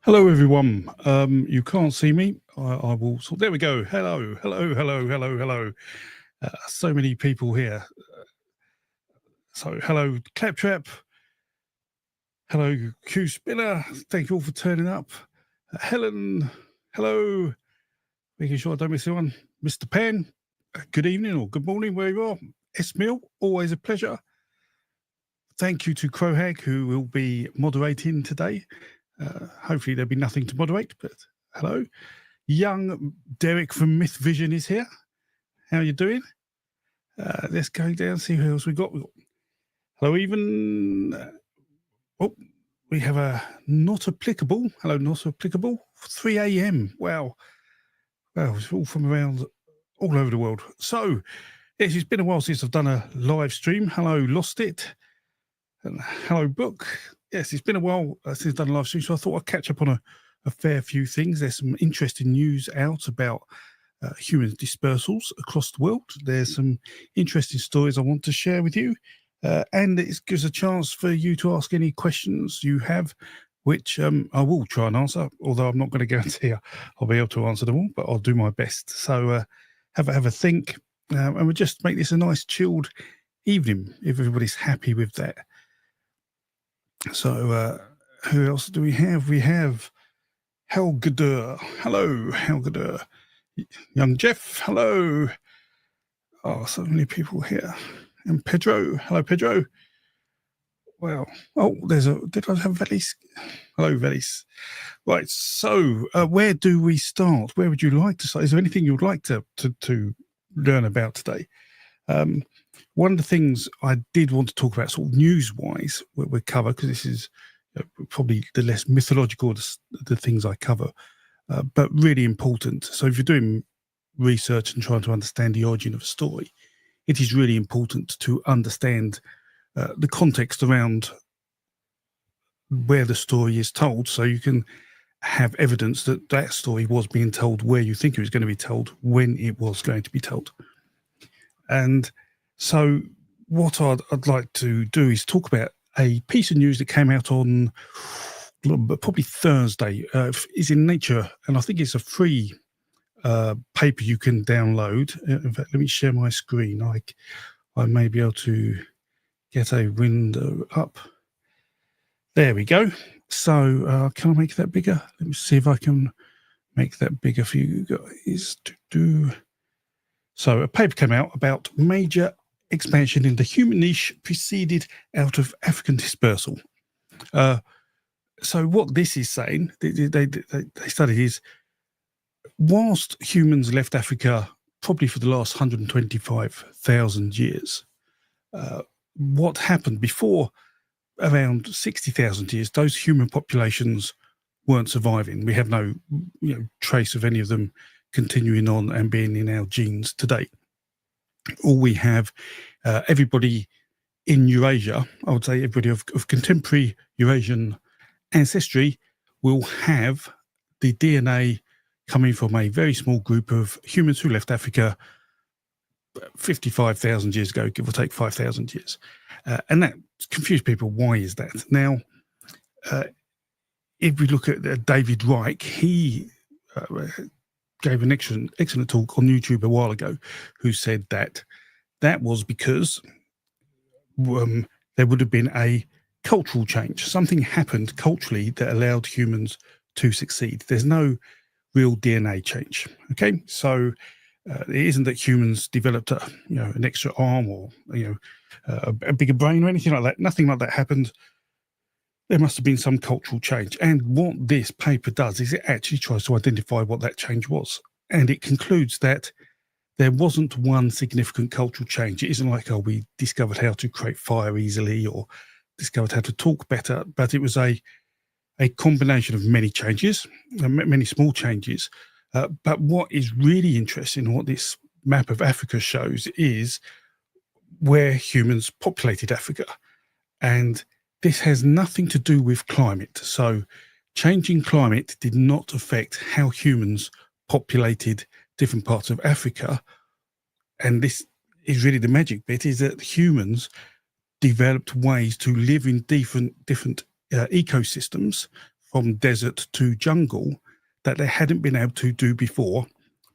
Hello, everyone. You can't see me. I will. There we go. Hello, hello, hello, hello, hello. So many people here. So, hello, Claptrap. Hello, Q Spinner. Thank you all for turning up. Helen, hello. Making sure I don't miss anyone. Mr. Penn, good evening or good morning, where you are. Esmiel, always a pleasure. Thank you to Crowhag, who will be moderating today. Hopefully, there'll be nothing to moderate, but hello. Young Derek from Myth Vision is here. How are you doing? Let's go down, see who else we got. Hello, even. We have a not applicable. Hello, not applicable. 3 a.m. Wow. Well, it's all from around all over the world. So, yes, it's been a while since I've done a live stream. Hello, Lost It. And hello, Book. Yes, it's been a while since I've done a live stream, so I thought I'd catch up on a fair few things. There's some interesting news out about human dispersals across the world. There's some interesting stories I want to share with you. And it gives a chance for you to ask any questions you have, which I will try and answer, although I'm not going to guarantee I'll be able to answer them all, but I'll do my best. So have a think, and we'll just make this a nice chilled evening if everybody's happy with that. So who else do we have? We have Helgadur. Hello, Helgadur. Young Jeff. Hello. Oh, so many people here. And Pedro. Hello, Pedro. Well, oh, did I have Velis? Hello, Velis. Right, so where do we start? Where would you like to start? Is there anything you would like to learn about today? One of the things I did want to talk about, sort of news-wise, we'll cover, because this is probably the less mythological the things I cover, but really important. So if you're doing research and trying to understand the origin of a story, it is really important to understand the context around where the story is told, so you can have evidence that that story was being told where you think it was going to be told, when it was going to be told. And so what I'd like to do is talk about a piece of news that came out on probably Thursday. It's in Nature, and I think it's a free paper you can download. In fact, let me share my screen. I may be able to get a window up. There we go. So can I make that bigger? Let me see if I can make that bigger for you guys. So a paper came out about major expansion in the human niche preceded out of African dispersal. So what this is saying, they studied is, whilst humans left Africa probably for the last 125,000 years, what happened before around 60,000 years, those human populations weren't surviving. We have no trace of any of them continuing on and being in our genes today. All we have, everybody in Eurasia, I would say everybody of contemporary Eurasian ancestry will have the DNA coming from a very small group of humans who left Africa 55,000 years ago, give or take 5,000 years. And that confused people. Why is that? Now, if we look at David Reich, he gave an excellent talk on YouTube a while ago, who said that was because there would have been a cultural change. Something happened culturally that allowed humans to succeed. There's no real DNA change. Okay, so it isn't that humans developed an extra arm or a bigger brain or anything like that. Nothing like that happened. There must have been some cultural change. And what this paper does is it actually tries to identify what that change was. And it concludes that there wasn't one significant cultural change. It isn't like, we discovered how to create fire easily or discovered how to talk better, but it was a combination of many changes, many small changes. But what is really interesting, what this map of Africa shows, is where humans populated Africa. And this has nothing to do with climate. So changing climate did not affect how humans populated different parts of Africa. And this is really the magic bit, is that humans developed ways to live in different ecosystems from desert to jungle that they hadn't been able to do before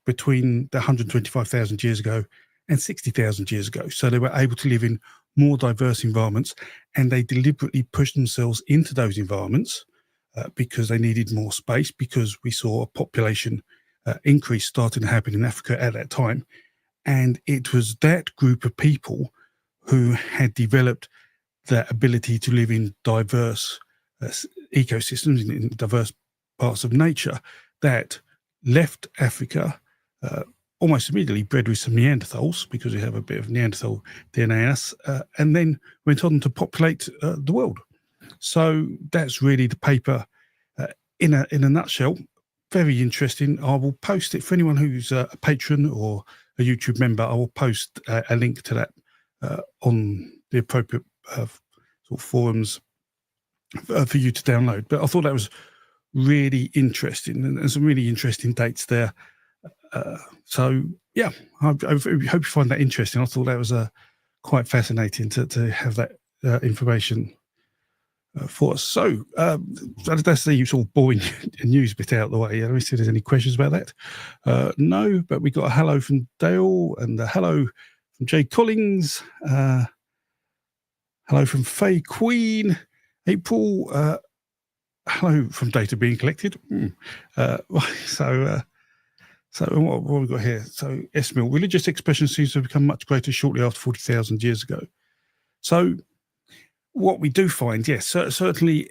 between the 125,000 years ago and 60,000 years ago. So they were able to live in more diverse environments, and they deliberately pushed themselves into those environments because they needed more space, because we saw a population increase starting to happen in Africa at that time. And it was that group of people who had developed the ability to live in diverse ecosystems, in diverse parts of nature, that left Africa almost immediately, bred with some Neanderthals, because we have a bit of Neanderthal DNA in us, and then went on to populate the world. So that's really the paper in a nutshell. Very interesting. I will post it for anyone who's a patron or a YouTube member. I will post a link to that on the appropriate sort of forums for you to download. But I thought that was really interesting, and some really interesting dates there. So yeah, I hope you find that interesting. I thought that was quite fascinating to have that information for us. So that's the sort of boring news bit out of the way. Let me see if there's any questions about that. No, but we got a hello from Dale and a hello from Jay Collins. Hello from Faye Queen. April. Hello from data being collected. So what have we got here? So Esmil, religious expression seems to have become much greater shortly after 40,000 years ago. So what we do find, yes, certainly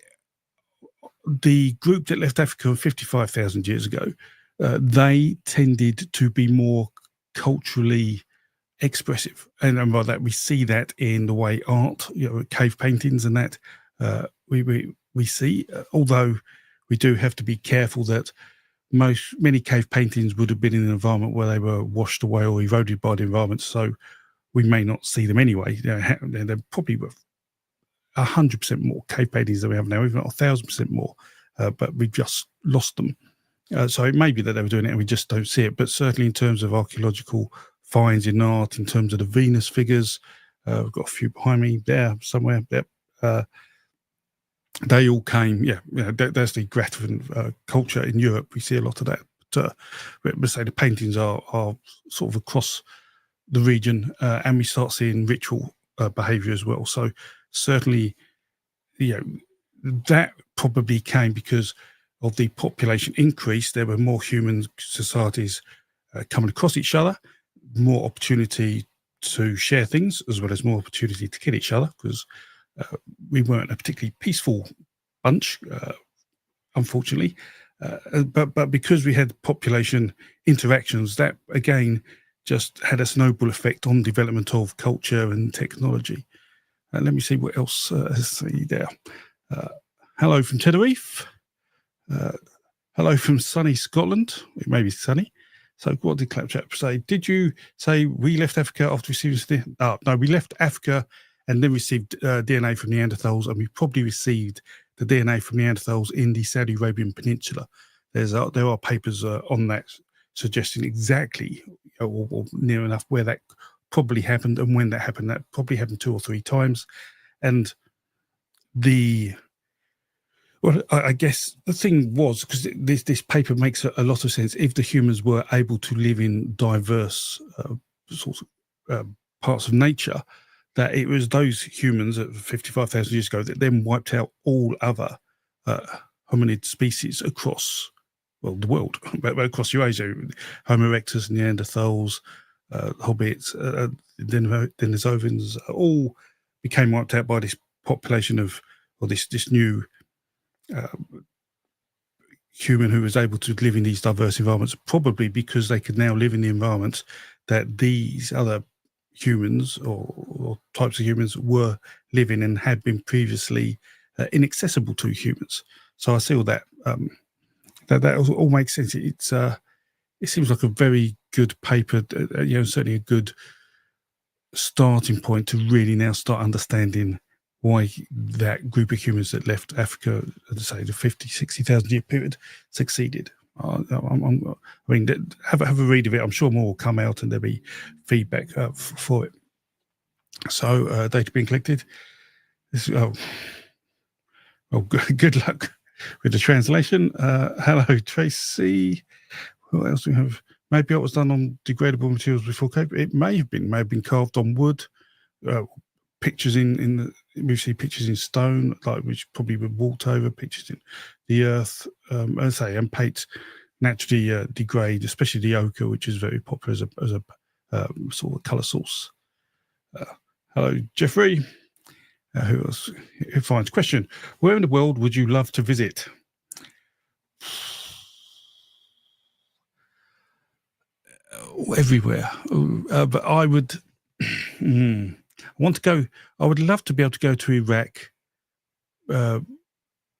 the group that left Africa 55,000 years ago, they tended to be more culturally expressive. And by that, we see that in the way art, cave paintings and that we see, although we do have to be careful that many cave paintings would have been in an environment where they were washed away or eroded by the environment, so we may not see them anyway. There probably were 100% more cave paintings than we have now, even 1,000% more, but we've just lost them. So it may be that they were doing it and we just don't see it. But certainly in terms of archaeological finds in art, in terms of the Venus figures, we've got a few behind me there somewhere. They all came, there's the Grativan culture in Europe. We see a lot of that. But say the paintings are sort of across the region, and we start seeing ritual behavior as well. So certainly, that probably came because of the population increase. There were more human societies coming across each other, more opportunity to share things, as well as more opportunity to kill each other, because we weren't a particularly peaceful bunch, unfortunately. But because we had population interactions, that again just had a snowball effect on development of culture and technology. Let me see what else I see there. Hello from Tenerife. Hello from sunny Scotland. It may be sunny. So what did Claptrap say? Did you say we left Africa after receiving... no, we left Africa and then received DNA from Neanderthals, and we probably received the DNA from Neanderthals in the Saudi Arabian Peninsula. There are papers on that suggesting exactly or near enough where that probably happened and when that happened. That probably happened 2 or 3 times. And I guess the thing was, because this paper makes a lot of sense, if the humans were able to live in diverse sorts of parts of nature, that it was those humans at 55,000 years ago that then wiped out all other hominid species across, the world, but across Eurasia. Homo erectus, Neanderthals, hobbits, Denisovans, all became wiped out by this population of, or this new human who was able to live in these diverse environments, probably because they could now live in the environments that these other humans or types of humans were living and had been previously inaccessible to humans. So I see all that. That all makes sense. It seems like a very good paper, certainly a good starting point to really now start understanding why that group of humans that left Africa, say the 50, 60,000 year period, succeeded. Have a read of it. I'm sure more will come out and there'll be feedback for it. So data being collected. Good luck. with the translation. Hello, Tracy. What else do we have? Maybe it was done on degradable materials before cave. It may have been carved on wood. Pictures we see pictures in stone, like which probably were walked over. Pictures in the earth, and paints naturally degrade, especially the ochre, which is very popular as a sort of color source. Hello, Jeffrey. Who else? Who finds question? Where in the world would you love to visit? Everywhere, but I would. I want to go. I would love to be able to go to Iraq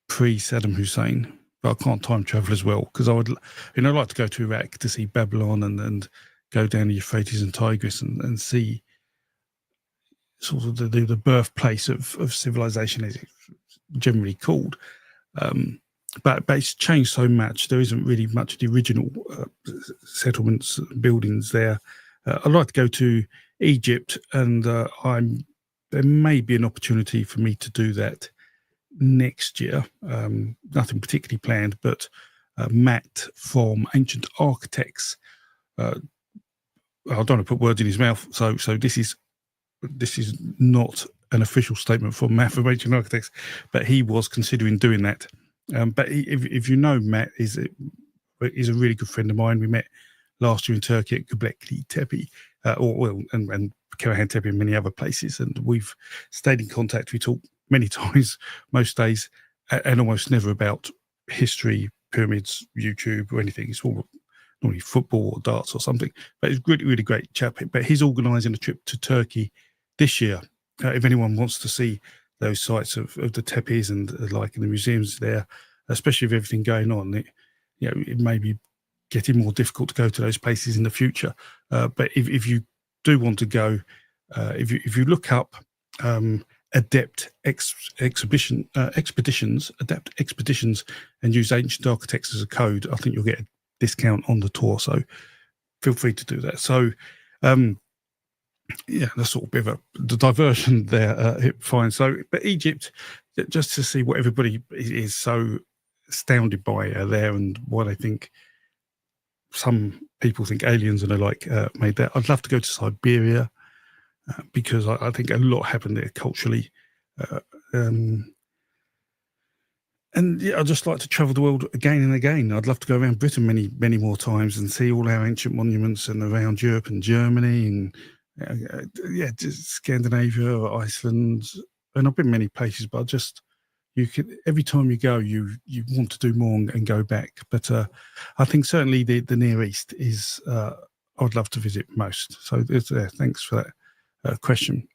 pre-Saddam Hussein, but I can't time travel as well because I would, like to go to Iraq to see Babylon and go down the Euphrates and Tigris and see sort of the birthplace of civilization, as it's generally called. But it's changed so much. There isn't really much of the original settlements, buildings there. I'd like to go to Egypt, and there may be an opportunity for me to do that next year. Nothing particularly planned, but Matt from Ancient Architects. I don't want to put words in his mouth, so this is not an official statement from Matt from Ancient Architects, but he was considering doing that. But if you know Matt, is a really good friend of mine. We met last year in Turkey at Göbekli Tepe, and Karahan Tepe and many other places, and we've stayed in contact. We talk many times, most days, and almost never about history, pyramids, YouTube, or anything. It's all normally football or darts or something. But it's really, really great chap. But he's organising a trip to Turkey this year. If anyone wants to see those sites of the tepes and like in the museums there, especially with everything going on, it may be getting more difficult to go to those places in the future. But if you do want to go, if you look up Adept expeditions, Adept expeditions, and use Ancient Architects as a code, I think you'll get a discount on the tour. So feel free to do that. So that's sort of a bit of the diversion there. Fine. So, but Egypt, just to see what everybody is so astounded by there, and why they think some people think aliens and are like made that. I'd love to go to Siberia because I think a lot happened there culturally. And I'd just like to travel the world again and again. I'd love to go around Britain many, many more times and see all our ancient monuments and around Europe and Germany and just Scandinavia or Iceland. And I've been many places, but every time you go, you want to do more and go back. But I think certainly the Near East is I'd love to visit most. So thanks for that question.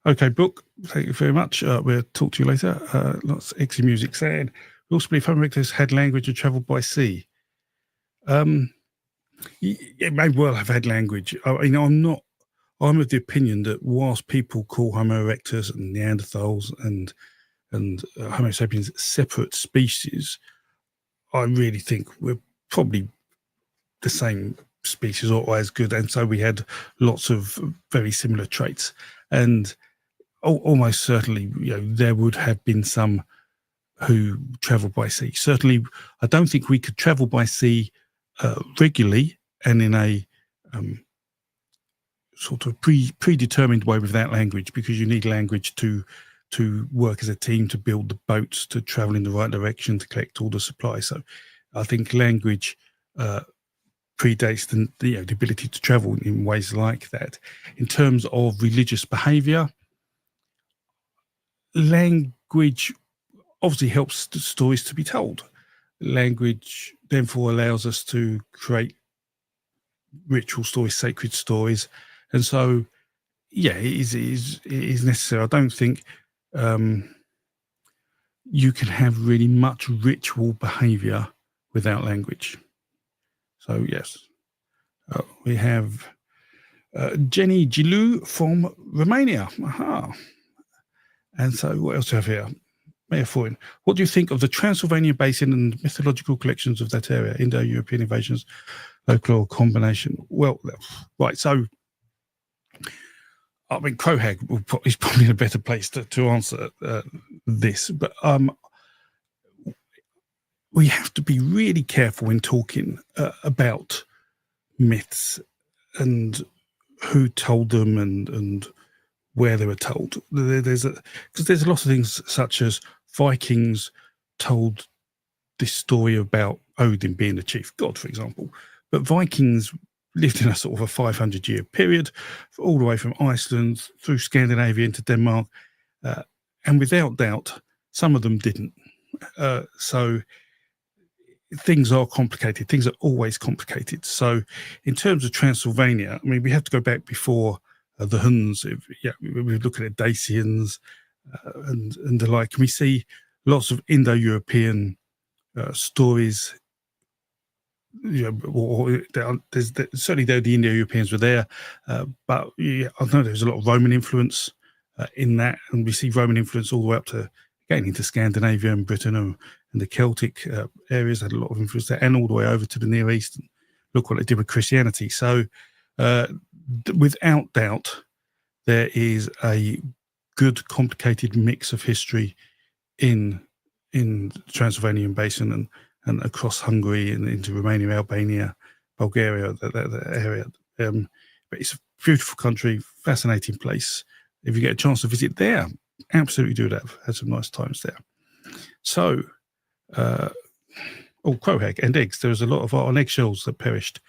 Okay, Brooke, thank you very much. We'll talk to you later. Lots of exy music saying, we also believe Homo erectus had language and travelled by sea. It may well have had language. I'm of the opinion that whilst people call Homo erectus and Neanderthals and Homo sapiens separate species, I really think we're probably the same species or as good. And so we had lots of very similar traits. And almost certainly, there would have been some who travelled by sea. Certainly, I don't think we could travel by sea regularly and in a sort of predetermined way without language, because you need language to work as a team, to build the boats, to travel in the right direction, to collect all the supplies. So I think language predates the ability to travel in ways like that. In terms of religious behaviour, language obviously helps the stories to be told. Language therefore allows us to create ritual stories, sacred stories, and so it is necessary. I don't think you can have really much ritual behaviour without language. So yes, we have Jenny Gilu from Romania. Aha. And so what else do we have here? What do you think of the Transylvania Basin and mythological collections of that area? Indo-European invasions, folklore combination. Well, right. So, I mean, Crowhag is probably in a better place to answer this, but we have to be really careful when talking about myths and who told them and where they were told. Because there's a lot of things such as Vikings told this story about Odin being the chief god, for example. But Vikings lived in a sort of a 500-year period, all the way from Iceland through Scandinavia into Denmark. And without doubt, some of them didn't. So things are complicated. Things are always complicated. So in terms of Transylvania, I mean, we have to go back before the Huns. We're looking at Dacians and the like. We see lots of Indo-European stories. Certainly the Indo-Europeans were there, but I know there's a lot of Roman influence in that, and we see Roman influence all the way up to again into Scandinavia and Britain and the Celtic areas had a lot of influence there, and all the way over to the Near East. And look what they did with Christianity. So, without doubt, there is a good, complicated mix of history in the Transylvanian Basin and across Hungary and into Romania, Albania, Bulgaria, that area. But it's a beautiful country, fascinating place. If you get a chance to visit there, absolutely do that. I've had some nice times there. So, crowhag and eggs. There was a lot of art on eggshells that perished,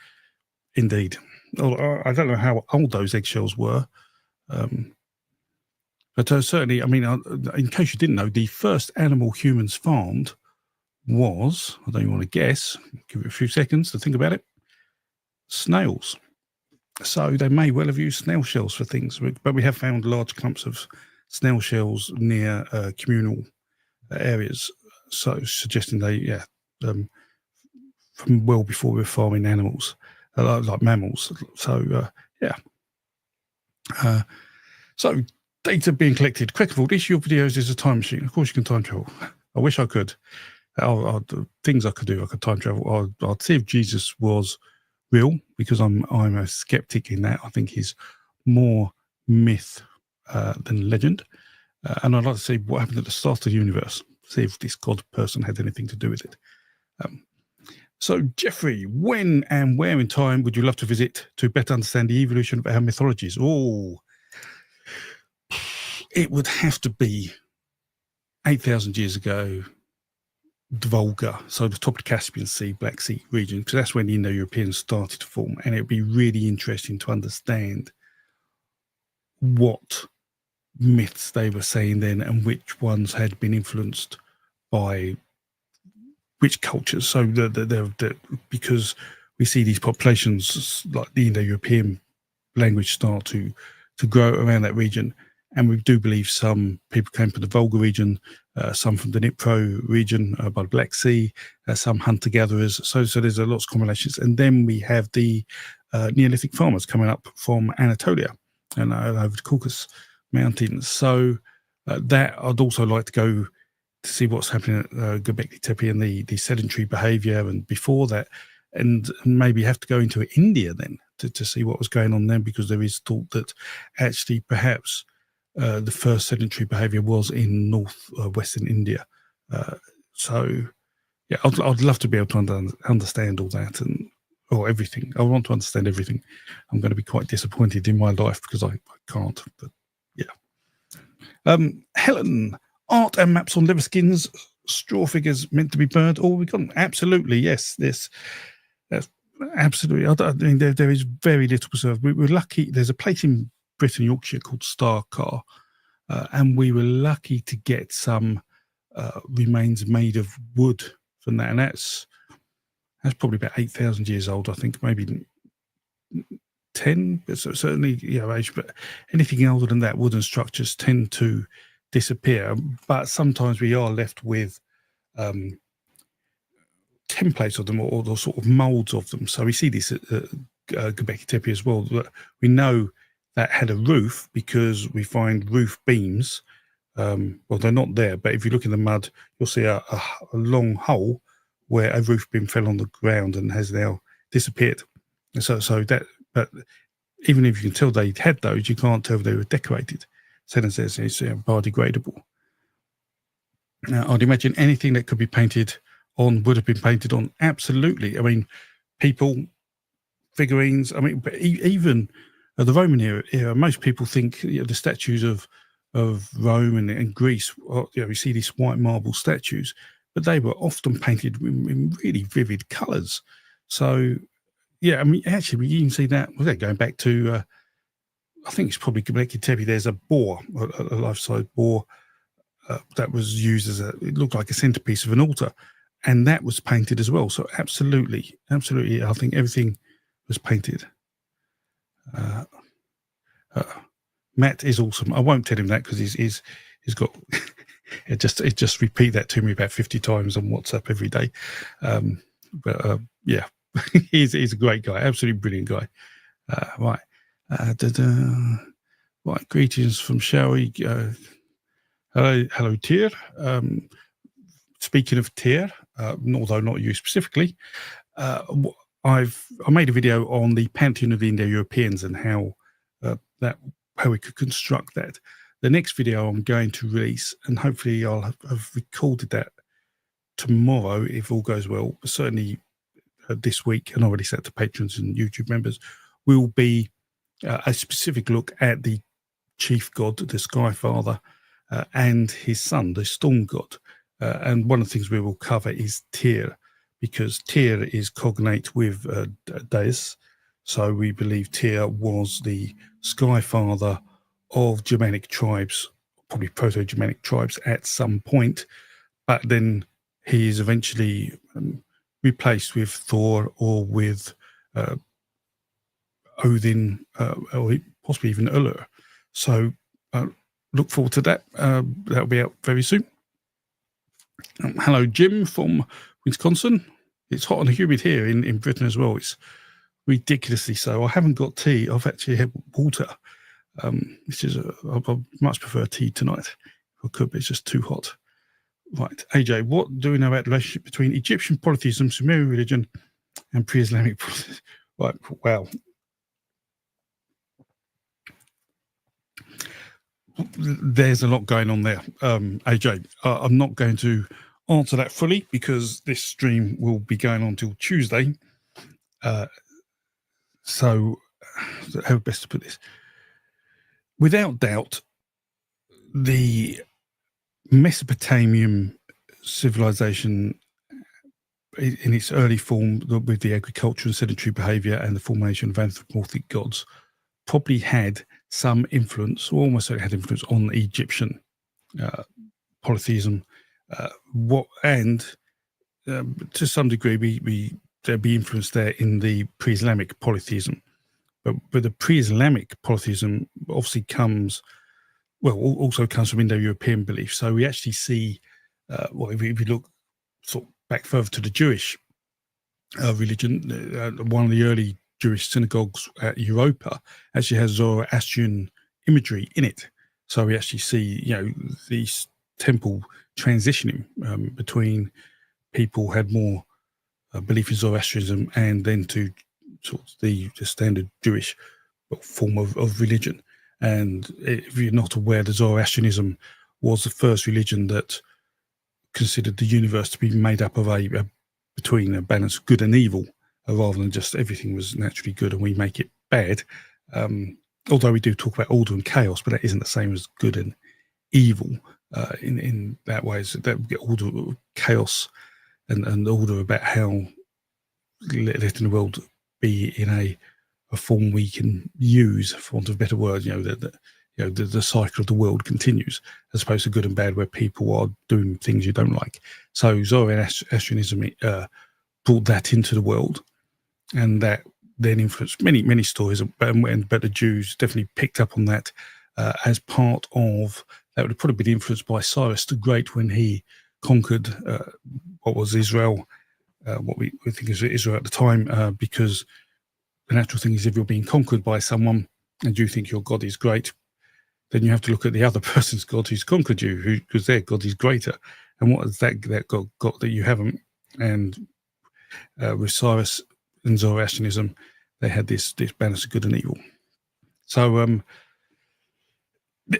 indeed. I don't know how old those eggshells were. But certainly, I mean, in case you didn't know, the first animal humans farmed was, I don't even want to guess, give it a few seconds to think about it, snails. So they may well have used snail shells for things, but we have found large clumps of snail shells near communal areas, so suggesting they, from well before we were farming animals, like mammals. So, so data being collected. Queckervold, issue your videos is a time machine. Of course you can time travel. I wish I could. Things I could do, I could time travel. I'd see if Jesus was real, because I'm a skeptic in that. I think he's more myth than legend. And I'd like to see what happened at the start of the universe, see if this God person had anything to do with it. So, Jeffrey, when and where in time would you love to visit to better understand the evolution of our mythologies? Oh, it would have to be 8,000 years ago, the Volga, so the top of the Caspian Sea, Black Sea region, because that's when the Indo-Europeans started to form. And it would be really interesting to understand what myths they were saying then and which ones had been influenced by which cultures. So because we see these populations like the Indo-European language start to grow around that region, and we do believe some people came from the Volga region, some from the Dnipro region by the Black Sea, some hunter-gatherers. So there's a lot of combinations. And then we have the Neolithic farmers coming up from Anatolia and over the Caucasus Mountains. So that I'd also like to go to see what's happening at Göbekli Tepe and the sedentary behaviour and before that, and maybe have to go into India then to see what was going on then, because there is thought that actually perhaps the first sedentary behaviour was in western India. So yeah, I'd love to be able to understand all that or everything. I want to understand everything. I'm going to be quite disappointed in my life because I can't. But yeah. Helen, art and maps on leather skins, straw figures meant to be burned. Oh, we got them. Absolutely, yes. That's absolutely. I mean, there is very little preserved. We're lucky. There's a place in Britain, Yorkshire, called Starcar, and we were lucky to get some remains made of wood from that, and that's probably about 8,000 years old. I think maybe 10, but certainly age. But anything older than that, wooden structures tend to disappear. But sometimes we are left with templates of them or the sort of molds of them. So we see this at Göbekli Tepe as well. We know that had a roof because we find roof beams. Well, they're not there, but if you look in the mud, you'll see a long hole where a roof beam fell on the ground and has now disappeared. So that, but even if you can tell they had those, you can't tell if they were decorated. So it says it's biodegradable. Now, I'd imagine anything that could be painted on would have been painted on. Absolutely. I mean, people, figurines. I mean, even the Roman era, most people think the statues of Rome and Greece. We see these white marble statues, but they were often painted in really vivid colours. So, yeah, I mean, actually, we even see that. Well, going back to, I think it's probably Göbekli Tepe. There's a boar, a life-size boar. That was used as it looked like a centerpiece of an altar, and that was painted as well. So absolutely, I think everything was painted. Matt is awesome. I won't tell him that because he's got it just repeat that to me about 50 times on WhatsApp every day. But yeah, he's a great guy, absolutely brilliant guy. Right, right. Greetings from Shawi. Hello, Tyr. Speaking of Tyr, although not you specifically, I made a video on the pantheon of the Indo-Europeans and how we could construct that. The next video I'm going to release, and hopefully I'll have recorded that tomorrow if all goes well, but certainly this week, and already set to patrons and YouTube members, will be a specific look at the chief god, the Sky Father, and his son, the storm god. And one of the things we will cover is Tyr, because Tyr is cognate with Deus. So we believe Tyr was the Sky Father of Germanic tribes, probably Proto-Germanic tribes at some point, but then he is eventually replaced with Thor or with Odin, or possibly even Ullr. So look forward to that. That'll be out very soon. Hello, Jim from Wisconsin. It's hot and humid here in Britain as well. It's ridiculously so. I haven't got tea. I've actually had water, which is I much prefer tea tonight. If I could, but it's just too hot. Right, AJ, what do we know about the relationship between Egyptian polytheism, Sumerian religion, and pre-Islamic polytheism? Right, wow. There's a lot going on there, AJ. I'm not going to answer that fully because this stream will be going on till Tuesday. So how best to put this? Without doubt, the Mesopotamian civilization in its early form, with the agriculture and sedentary behavior and the formation of anthropomorphic gods, probably had some influence, or almost certainly had influence on Egyptian polytheism. To some degree, there'd be influence there in the pre-Islamic polytheism. But the pre-Islamic polytheism obviously also comes from Indo-European belief. So we actually see, if we look sort of back further to the Jewish religion, one of the early Jewish synagogues at Europa actually has Zoroastrian imagery in it. So we actually see, these temple transitioning between people who had more belief in Zoroastrianism and then to sort of the standard Jewish form of religion. And if you're not aware, the Zoroastrianism was the first religion that considered the universe to be made up of between a balance of good and evil, rather than just everything was naturally good and we make it bad. Although we do talk about order and chaos, but that isn't the same as good and evil in that way. So that we get order, chaos, and order about how letting the world be in a form we can use, for want of a better word. The cycle of the world continues, as opposed to good and bad, where people are doing things you don't like. So Zoroastrianism brought that into the world, and that then influenced many stories. But the Jews definitely picked up on that as part of that. Would have probably been influenced by Cyrus the Great when he conquered what was Israel, what we think is Israel at the time, because the natural thing is, if you're being conquered by someone and you think your God is great, then you have to look at the other person's God who's conquered you, because their God is greater. And what has that God got that you haven't? And with Cyrus and Zoroastrianism, they had this balance of good and evil. So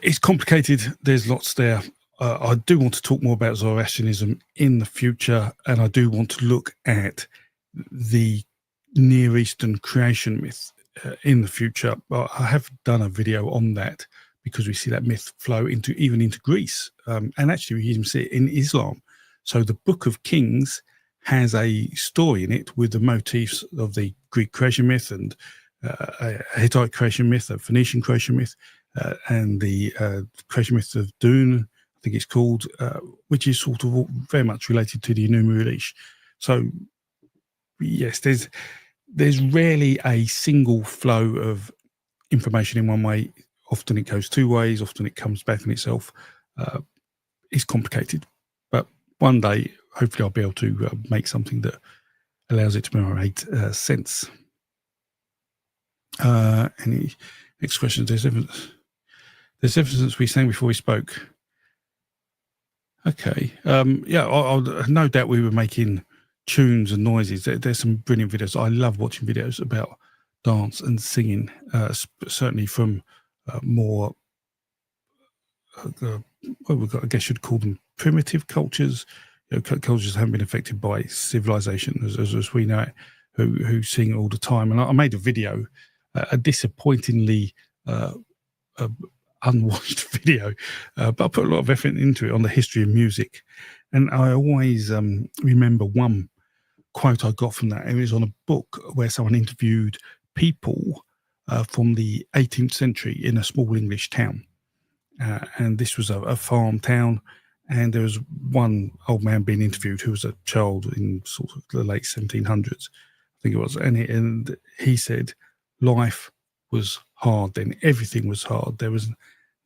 it's complicated. There's lots there. I do want to talk more about Zoroastrianism in the future, and I do want to look at the Near Eastern creation myth in the future. I have done a video on that because we see that myth flow into Greece, and actually we even see it in Islam. So the Book of Kings has a story in it with the motifs of the Greek creation myth and a Hittite creation myth, a Phoenician creation myth, and the creation myth of Dune, I think it's called, which is sort of very much related to the Enuma Elish. So yes, there's rarely a single flow of information in one way. Often it goes two ways. Often it comes back on itself. It's complicated, but one day, hopefully, I'll be able to make something that allows it to make sense. Any next questions? There's evidence we sang before we spoke. Okay. Yeah, I'll no doubt we were making tunes and noises. There's some brilliant videos. I love watching videos about dance and singing, certainly from more, I guess you'd call them primitive cultures, cultures that haven't been affected by civilization as we know it, who sing all the time. And I made a video, a disappointingly unwatched video, but I put a lot of effort into it on the history of music. And I always remember one quote I got from that. It was on a book where someone interviewed people from the 18th century in a small English town. And this was a farm town. And there was one old man being interviewed who was a child in sort of the late 1700s, I think it was. And he said life was hard then. Everything was hard. There was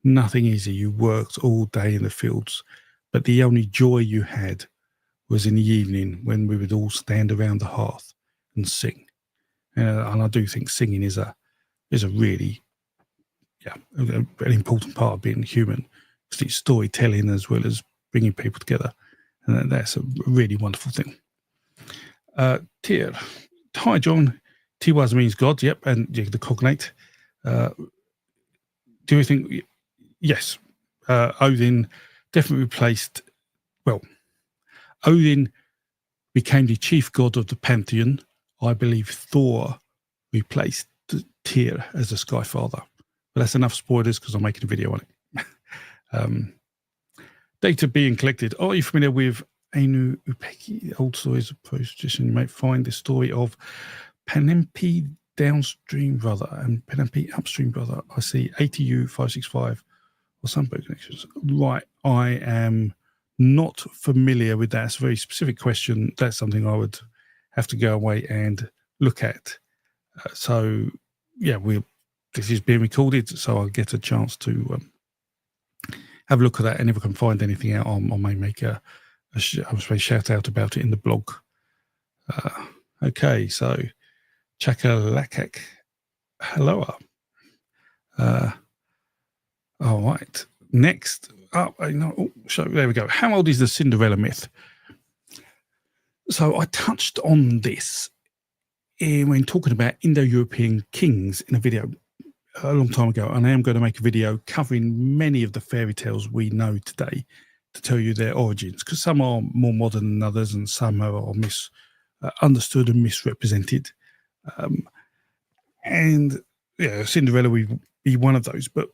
nothing easy. You worked all day in the fields, but the only joy you had was in the evening when we would all stand around the hearth and sing. And I do think singing is a really, an important part of being human. It's storytelling as well as bringing people together. And that's a really wonderful thing. Tyr. Hi, John. Tiwaz means God, yep, and the cognate. Do you think... Yes, Odin definitely replaced... Well, Odin became the chief god of the pantheon. I believe Thor replaced Tyr as the Sky Father. But that's enough spoilers because I'm making a video on it. Data being collected. Are you familiar with Anu-Upeki? Old stories of post-tradition. You might find the story of Penempe downstream brother and Penempe upstream brother. I see ATU 565 or some boat connections. Right, I am not familiar with that. It's a very specific question. That's something I would have to go away and look at. So, yeah, this is being recorded, so I'll get a chance to have a look at that. And if I can find anything out, I may make a shout out about it in the blog. Okay, so Chakalakak. Hello. All right. Next up, so there we go. How old is the Cinderella myth? So I touched on this when talking about Indo-European kings in a video a long time ago, and I am going to make a video covering many of the fairy tales we know today to tell you their origins, because some are more modern than others and some are misunderstood and misrepresented. And yeah, Cinderella would be one of those, but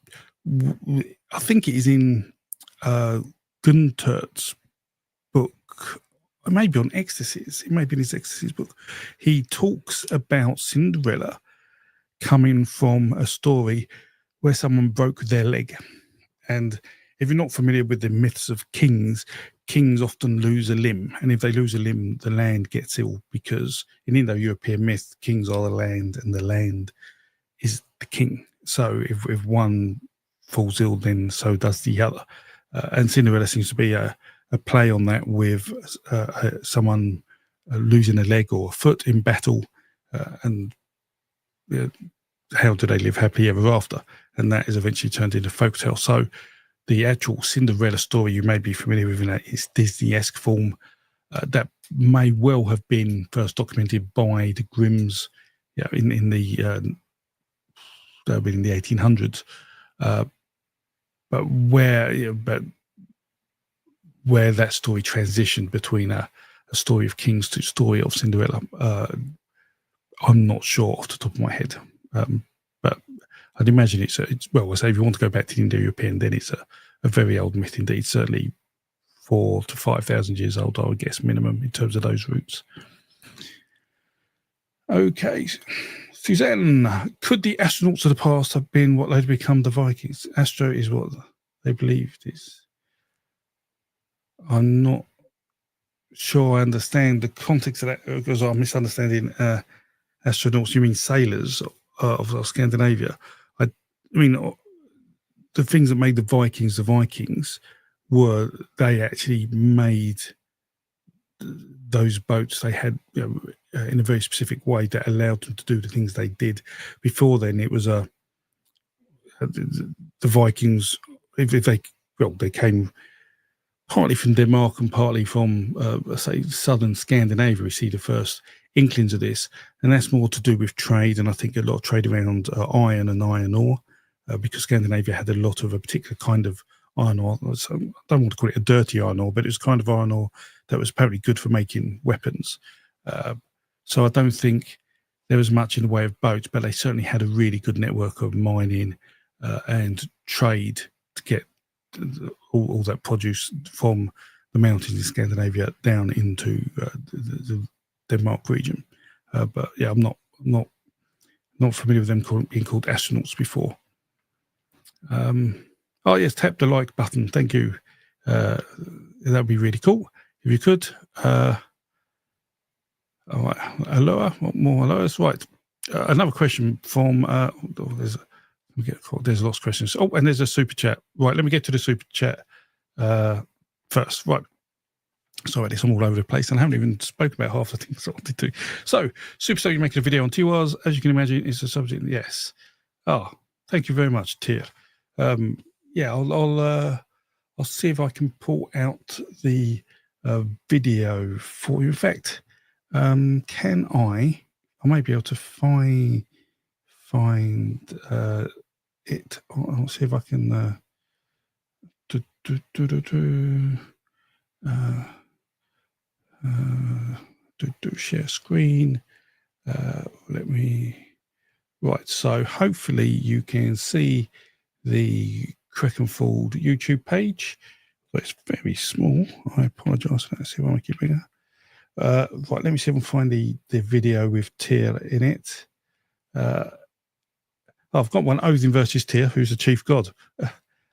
I think it is in Guntert's book, maybe on Ecstasies. It may be in his Ecstasies book. He talks about Cinderella coming from a story where someone broke their leg. And if you're not familiar with the myths of kings, kings often lose a limb. And if they lose a limb, the land gets ill, because in Indo-European myth, kings are the land and the land is the king. So if one falls ill, then so does the other. And Cinderella seems to be a play on that, with someone losing a leg or a foot in battle, and how do they live happily ever after? And that is eventually turned into folktale. So the actual Cinderella story you may be familiar with in that is Disney-esque form. That may well have been first documented by the Grimms, in the 1800s. But where that story transitioned between a story of kings to a story of Cinderella, I'm not sure off the top of my head. But I'd imagine it's well, I say if you want to go back to the Indo-European, then it's a very old myth indeed, certainly 4,000 to 5,000 years old, I would guess, minimum, in terms of those roots. Okay, Suzanne, could the astronauts of the past have been what later become the Vikings? Astro is what they believed is. I'm not sure I understand the context of that, because I'm misunderstanding astronauts. You mean sailors of Scandinavia? I mean, the things that made the Vikings were they actually made those boats. They had, in a very specific way that allowed them to do the things they did. Before then, it was the Vikings. If they came partly from Denmark and partly from, say, southern Scandinavia. We see the first inklings of this, and that's more to do with trade, and I think a lot of trade around iron and iron ore, because Scandinavia had a lot of a particular kind of iron ore. So I don't want to call it a dirty iron ore, but it was kind of iron ore that was apparently good for making weapons. So I don't think there was much in the way of boats, but they certainly had a really good network of mining and trade to get all that produce from the mountains in Scandinavia down into the Denmark region. But yeah, I'm not familiar with them being called astronauts before. Oh yes, tap the like button. Thank you. That'd be really cool if you could. All right, Aloha, more Aloha's. Right. Another question from there's lots of questions. Oh, and there's a super chat. Right, let me get to the super chat first. Right. Sorry, I'm all over the place, and I haven't even spoken about half the things I wanted to. So, Superstar, you're making a video on Tiwaz. As you can imagine, it's a subject. Yes. Oh, thank you very much, Tia. Yeah, I'll see if I can pull out the video for you. In fact, can I may be able to find it. I'll see if I can share screen. Let me. Right, so hopefully you can see the Crackenfold YouTube page. So it's very small. I apologise for that. See if I make it bigger. Right, let me see if I can find the video with Tyr in it. I've got one, Odin versus Tyr, who's the chief god,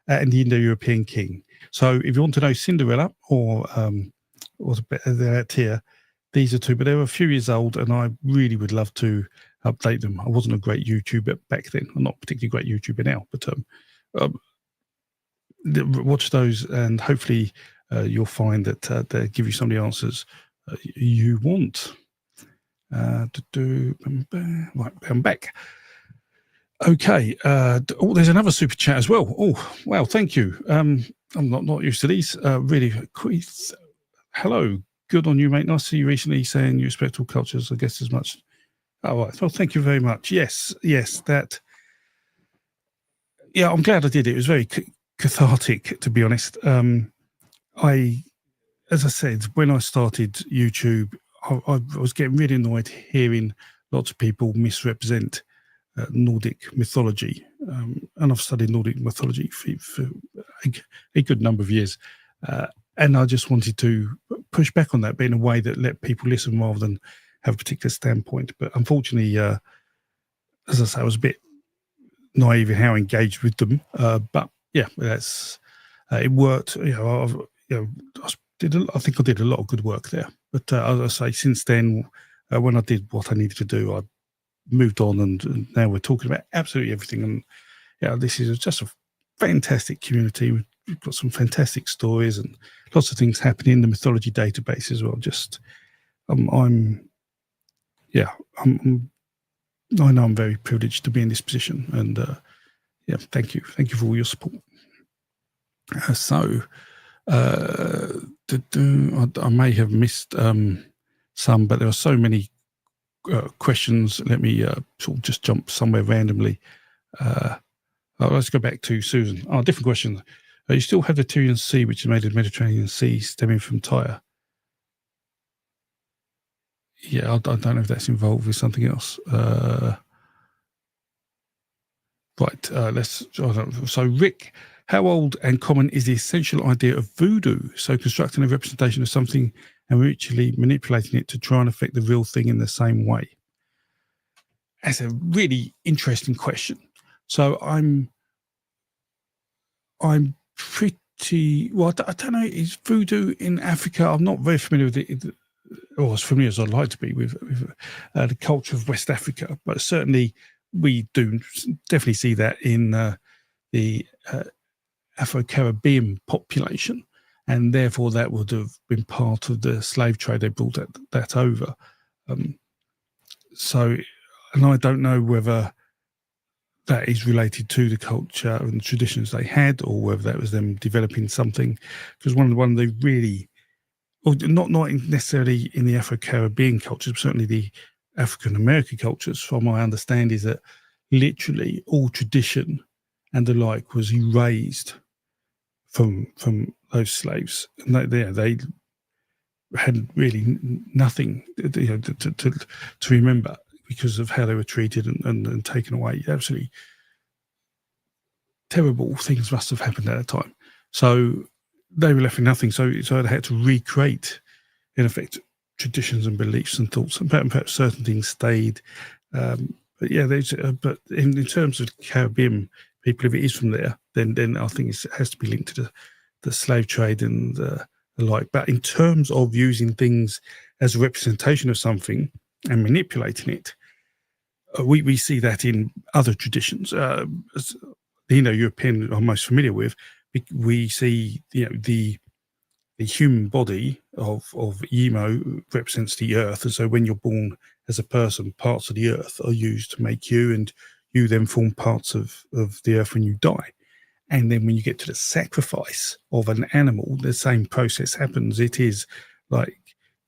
and the Indo-European king. So if you want to know Cinderella or Tyr, these are two, but they were a few years old, and I really would love to update them. I wasn't a great YouTuber back then. I'm not particularly great YouTuber now, but watch those, and hopefully you'll find that they give you some of the answers you want. Right, I'm back. Okay. Oh, there's another super chat as well. Oh, wow, thank you. I'm not used to these. Really quick. Hello. Good on you, mate. Nice to see you recently saying you respect all cultures, I guess, as much. Oh, right. Well, thank you very much. Yes, that. Yeah, I'm glad I did it. It was very cathartic, to be honest. As I said, when I started YouTube, I was getting really annoyed hearing lots of people misrepresent Nordic mythology. And I've studied Nordic mythology for a good number of years. And I just wanted to push back on that, but in a way that let people listen rather than have a particular standpoint. But unfortunately, as I say, I was a bit naive in how I engaged with them. But yeah, that's it worked. I think I did a lot of good work there. But as I say, since then, when I did what I needed to do, I moved on, and now we're talking about absolutely everything. And yeah, this is just a fantastic community. We've got some fantastic stories and lots of things happening in the mythology database as well. Just, I know I'm very privileged to be in this position, and yeah, thank you for all your support. I may have missed some, but there are so many questions. Let me sort of just jump somewhere randomly. Let's go back to Susan. Different question. You still have the Tyrrhenian Sea, which is made of the Mediterranean Sea, stemming from Tyre. Yeah, I don't know if that's involved with something else. Right, so Rick, how old and common is the essential idea of voodoo? So constructing a representation of something and ritually manipulating it to try and affect the real thing in the same way. That's a really interesting question. So I'm pretty well. I don't know. Is voodoo in Africa? I'm not very familiar with it, or as familiar as I'd like to be with the culture of West Africa. But certainly, we do definitely see that in the Afro-Caribbean population, and therefore that would have been part of the slave trade. They brought that over. So, and I don't know whether that is related to the culture and the traditions they had, or whether that was them developing something. Because one of the really, or not necessarily in the Afro-Caribbean cultures, but certainly the African-American cultures, from my understanding, is that literally all tradition and the like was erased from those slaves. And they had really nothing to remember because of how they were treated and taken away. Absolutely terrible things must have happened at that time. So they were left with nothing. So they had to recreate, in effect, traditions and beliefs and thoughts. And perhaps certain things stayed. But yeah, but in terms of Caribbean people, if it is from there, then I think it has to be linked to the slave trade and the like. But in terms of using things as a representation of something and manipulating it, we see that in other traditions. The Indo-European I'm most familiar with, we see the human body of Yimo represents the earth, and so when you're born as a person, parts of the earth are used to make you, and you then form parts of the earth when you die. And then when you get to the sacrifice of an animal, the same process happens. It is like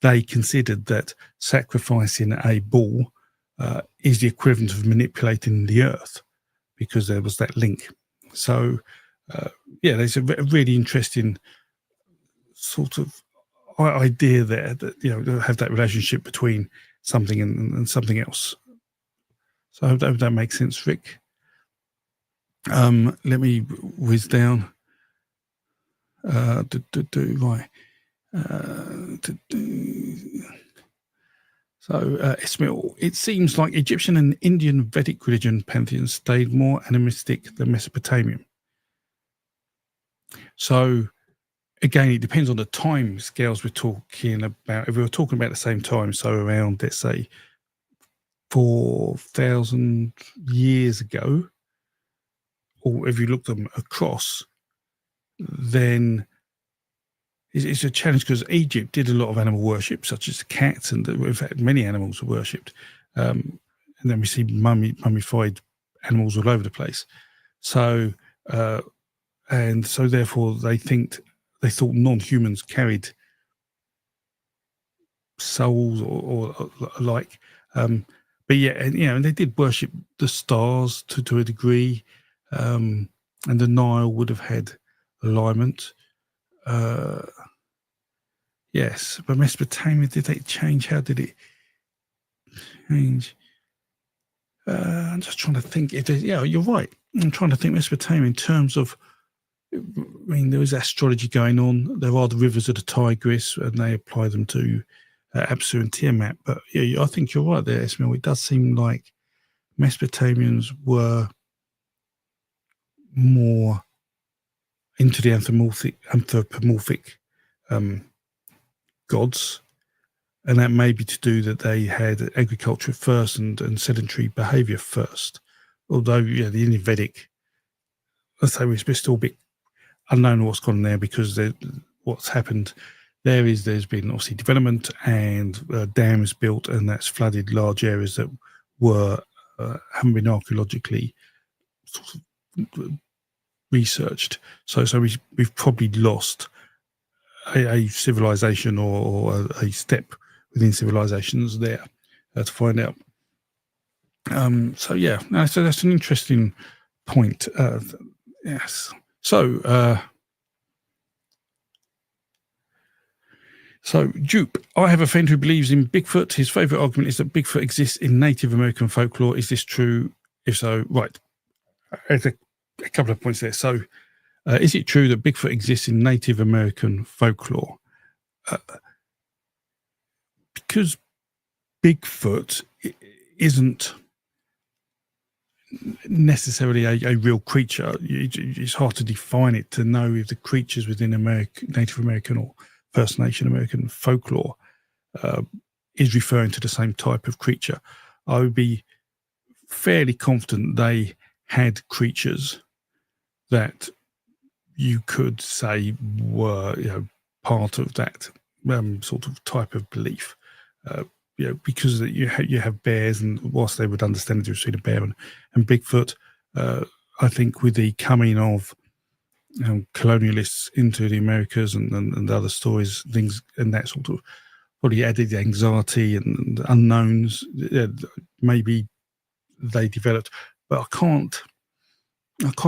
they considered that sacrificing a bull is the equivalent of manipulating the earth, because there was that link. So, there's a really interesting sort of idea there that have that relationship between something and something else. So I hope that makes sense, Rick. Let me whiz down. Right. So, Ismail, it seems like Egyptian and Indian Vedic religion pantheons stayed more animistic than Mesopotamian. So, again, it depends on the time scales we're talking about. If we were talking about the same time, so around, let's say, 4,000 years ago, or if you look them across, then it's a challenge, because Egypt did a lot of animal worship, such as cats, and in fact, many animals were worshipped. And then we see mummified animals all over the place. So, and so therefore, they thought non-humans carried souls or like. But yeah, and they did worship the stars to a degree, and the Nile would have had alignment. Yes, but Mesopotamia, did they change? How did it change? I'm just trying to think. You're right. I'm trying to think Mesopotamia in terms of, I mean, there was astrology going on. There are the rivers of the Tigris, and they apply them to Apsu and Tiamat. But yeah, I think you're right there, Ismail. It does seem like Mesopotamians were more into the anthropomorphic gods, and that may be to do that they had agriculture first and sedentary behaviour first. Although, the Indian Vedic, let's say we're still a bit unknown what's gone on there, because what's happened there is there's been obviously development, and dams built, and that's flooded large areas that were haven't been archaeologically sort of researched. So we've probably lost a civilization or a step within civilizations there to find out. So that's an interesting point. Yes. So So, Jupe, I have a friend who believes in Bigfoot. His favourite argument is that Bigfoot exists in Native American folklore. Is this true? If so, right. There's a couple of points there. So, is it true that Bigfoot exists in Native American folklore? Because Bigfoot isn't necessarily a real creature. It's hard to define it, to know if the creatures within Native American or First Nation American folklore is referring to the same type of creature. I would be fairly confident they had creatures that you could say were, part of that sort of type of belief. Because you have bears, and whilst they would understand the difference between a bear and Bigfoot, I think with the coming of colonialists into the Americas and other stories, things, and that sort of probably added anxiety and unknowns, maybe they developed, but I can't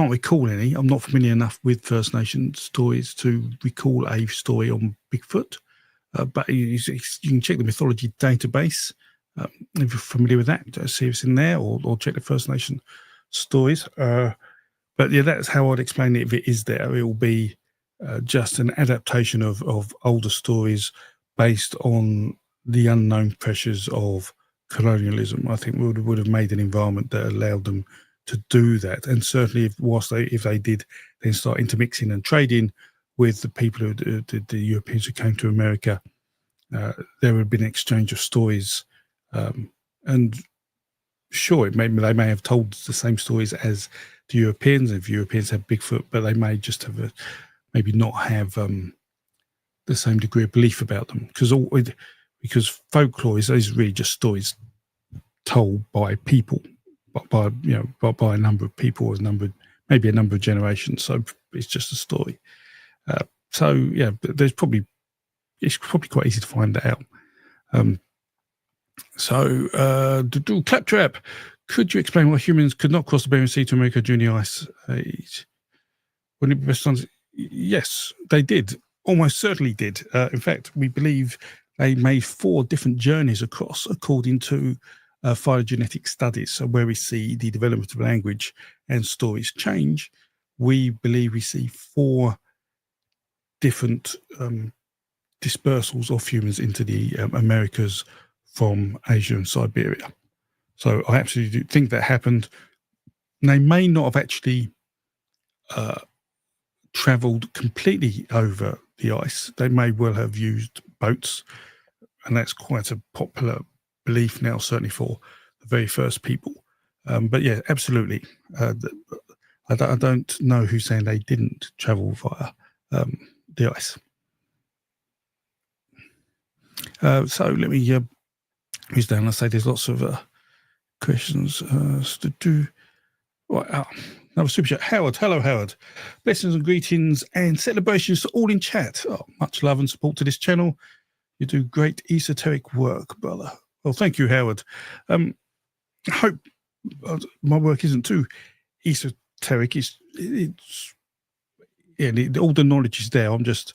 recall any. I'm not familiar enough with First Nation stories to recall a story on Bigfoot. But you can check the Mythology database if you're familiar with that. See if it's in there, or check the First Nation stories. But yeah, that's how I'd explain it. If it is there, it will be just an adaptation of older stories based on the unknown pressures of colonialism. I think would have made an environment that allowed them to do that. And certainly, if they did then start intermixing and trading with the people the Europeans who came to America, there would have been an exchange of stories, and sure, they may have told the same stories as the Europeans. If Europeans have Bigfoot, but they may just have maybe not have the same degree of belief about them, because folklore is really just stories told by people, by a number of people, maybe a number of generations. So it's just a story. So yeah, but it's probably quite easy to find that out. Claptrap, could you explain why humans could not cross the Bering Sea to America during the Ice Age? Wouldn't it be best on? Yes, they did. Almost certainly did. In fact, we believe they made 4 different journeys across, according to phylogenetic studies. So where we see the development of language and stories change, we believe we see 4 different dispersals of humans into the Americas from Asia and Siberia. So I absolutely do think that happened. They may not have actually travelled completely over the ice. They may well have used boats, and that's quite a popular belief now, certainly for the very first people. But yeah, absolutely. I don't know who's saying they didn't travel via the ice. So let me who's down. I say there's lots of questions to do. Right, another super chat. Howard, hello Howard. Blessings and greetings and celebrations to all in chat. Oh, much love and support to this channel. You do great esoteric work, brother. Well, thank you, Howard. I hope my work isn't too esoteric. All the knowledge is there. I'm just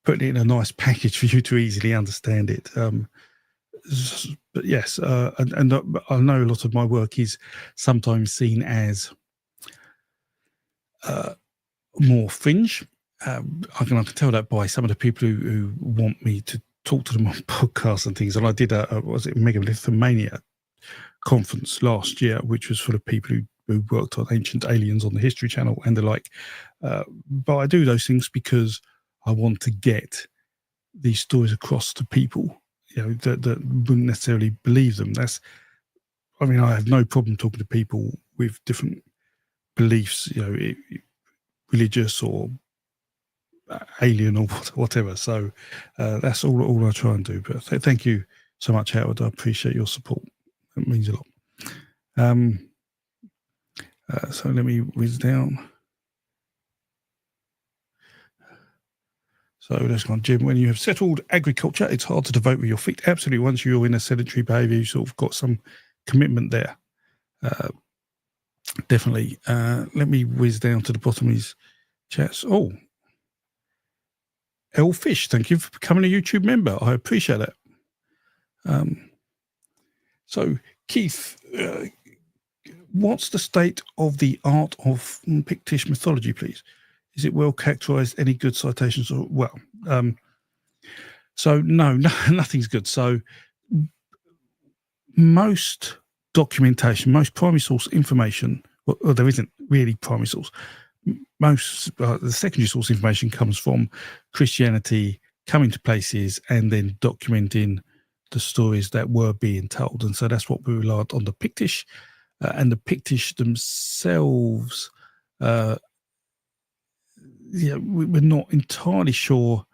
putting it in a nice package for you to easily understand it. But yes, and I know a lot of my work is sometimes seen as more fringe. I can tell that by some of the people who want me to talk to them on podcasts and things. And I did a Megalithomania conference last year, which was full of people who worked on ancient aliens on the History Channel and the like. But I do those things because I want to get these stories across to people, that wouldn't necessarily believe them. I have no problem talking to people with different beliefs, religious or alien or whatever. So that's all I try and do. But thank you so much, Howard. I appreciate your support. It means a lot. So let me whiz down. So let's go on, Jim. When you have settled agriculture, it's hard to devote with your feet. Absolutely. Once you're in a sedentary behaviour, you sort of got some commitment there. Definitely. Let me whiz down to the bottom of these chats. Oh, Elfish, thank you for becoming a YouTube member. I appreciate that. So, Keith, what's the state of the art of Pictish mythology, please? Is it well characterized? Any good citations? So no, nothing's good. So most documentation, most primary source information, well, there isn't really primary source. Most the secondary source information comes from Christianity coming to places and then documenting the stories that were being told. And so that's what we relied on the Pictish, and the Pictish themselves. We're not entirely sure.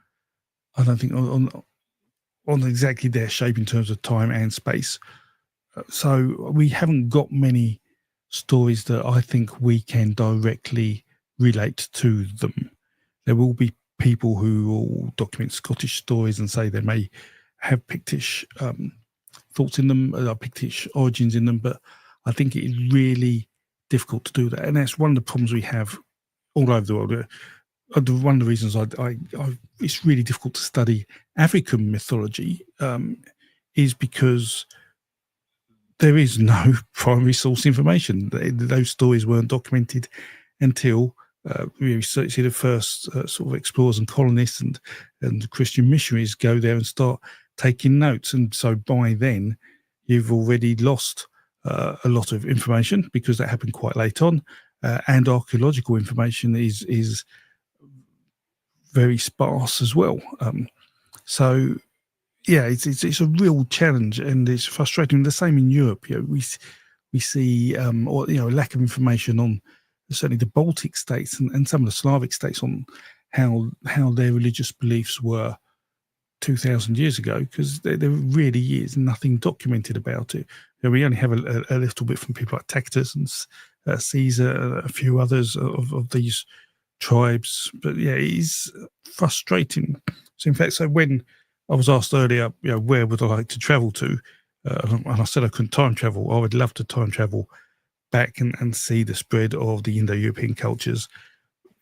I don't think on exactly their shape in terms of time and space. So we haven't got many stories that I think we can directly relate to them. There will be people who will document Scottish stories and say they may have Pictish thoughts in them, Pictish origins in them, but I think it is really difficult to do that. And that's one of the problems we have all over the world. One of the reasons it's really difficult to study African mythology is because there is no primary source information. Those stories weren't documented until we see the first sort of explorers and colonists and Christian missionaries go there and start taking notes. And so by then, you've already lost a lot of information because that happened quite late on, and archaeological information is very sparse as well. So yeah, it's a real challenge and it's frustrating. The same in Europe. We see lack of information on certainly the Baltic states and some of the Slavic states on how their religious beliefs were 2,000 years ago, because there really is nothing documented about it. We only have a little bit from people like Tacitus and Caesar, a few others of these tribes. But yeah, it is frustrating. So in fact, when I was asked earlier, where would I like to travel to? And I said I couldn't time travel. I would love to time travel back and see the spread of the Indo-European cultures,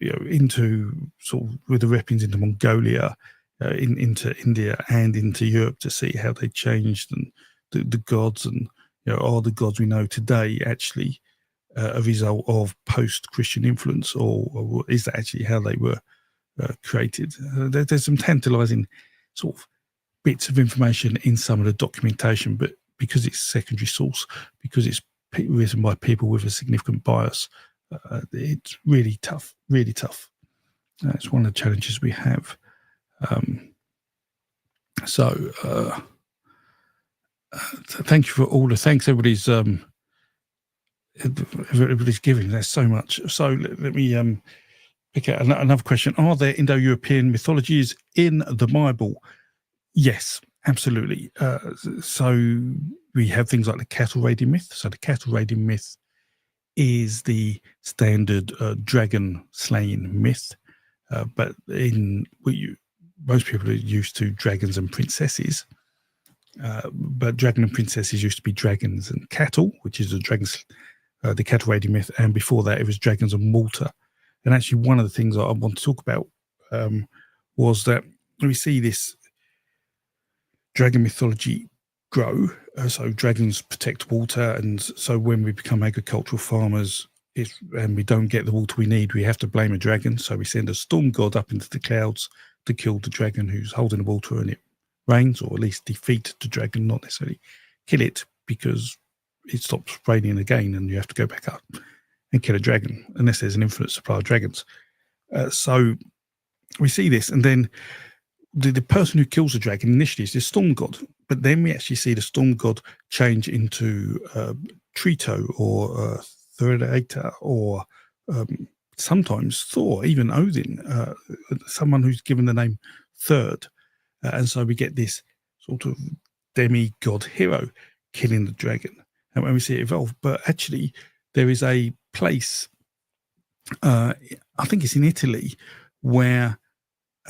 into sort of with the Reppins into Mongolia, into India and into Europe, to see how they changed and the gods, and are the gods we know today actually a result of post-Christian influence, or is that actually how they were created? There's some tantalizing sort of bits of information in some of the documentation, but because it's secondary source, because it's written by people with a significant bias, it's really tough, really tough. It's one of the challenges we have. Thank you for all the thanks everybody's giving. There's so much. So let me pick out another question. Are there Indo-European mythologies in the Bible? Yes, absolutely. So we have things like the cattle raiding myth. So the cattle raiding myth is the standard dragon slaying myth, but most people are used to dragons and princesses. But dragon and princesses used to be dragons and cattle, which is the cattle raiding myth, and before that it was dragons and water. And actually, one of the things I want to talk about was that we see this dragon mythology grow. So dragons protect water, and so when we become agricultural farmers, and we don't get the water we need, we have to blame a dragon. So we send a storm god up into the clouds to kill the dragon who's holding the water, and it rains, or at least defeat the dragon, not necessarily kill it, because it stops raining again and you have to go back up and kill a dragon unless there's an infinite supply of dragons. So we see this, and then the person who kills the dragon initially is the storm god, but then we actually see the storm god change into Trito or Theridator, or sometimes Thor, even Odin, someone who's given the name Third. And so we get this sort of demigod hero killing the dragon, and when we see it evolve. But actually, there is a place, I think it's in Italy, where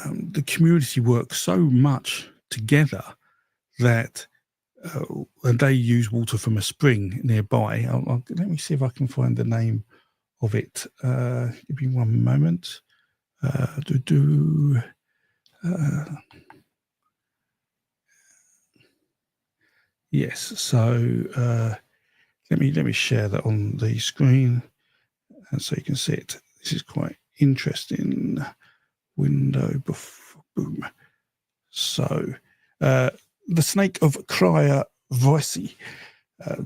the community works so much together that and they use water from a spring nearby. Let me see if I can find the name of it. Give me one moment. Yes, so let me share that on the screen so you can see it. This is quite interesting. Window, boom. So the snake of Crya Voici.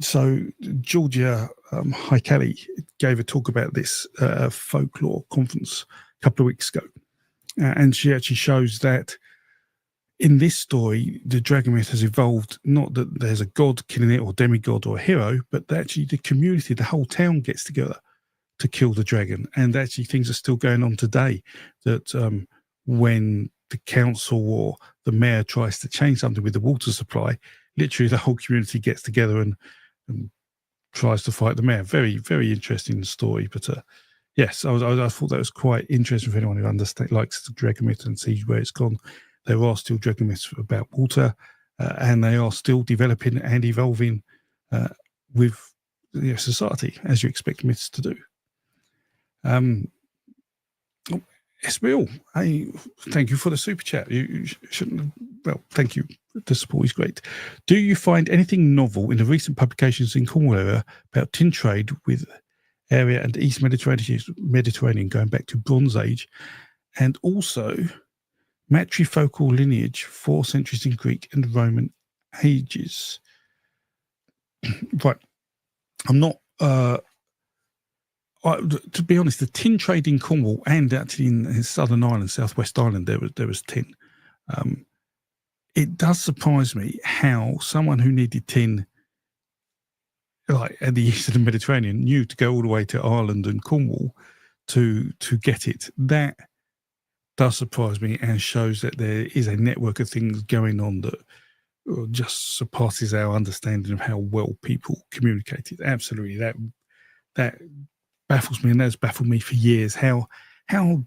So Georgia Haikali gave a talk about this folklore conference a couple of weeks ago. And she actually shows that in this story, the dragon myth has evolved, not that there's a god killing it or demigod or a hero, but that actually the community, the whole town gets together to kill the dragon. And actually things are still going on today that when the council or the mayor tries to change something with the water supply, literally the whole community gets together and tries to fight the mayor. Very, very interesting story. But yes, I thought that was quite interesting for anyone who likes the dragon myth and sees where it's gone. There are still dragon myths about water, and they are still developing and evolving with society, as you expect myths to do. Esmail, thank you for the super chat. You shouldn't have, well, thank you. The support is great. Do you find anything novel in the recent publications in Cornwall area about tin trade with area and East Mediterranean going back to Bronze Age, and also matrifocal lineage 4 centuries in Greek and Roman ages? Right. I'm not... to be honest, the tin trade in Cornwall and actually in Southern Ireland, Southwest Ireland, there was tin. It does surprise me how someone who needed tin, like at the east of the Mediterranean, knew to go all the way to Ireland and Cornwall to get it. That does surprise me and shows that there is a network of things going on that just surpasses our understanding of how well people communicated. Absolutely, that baffles me, and that's baffled me for years. How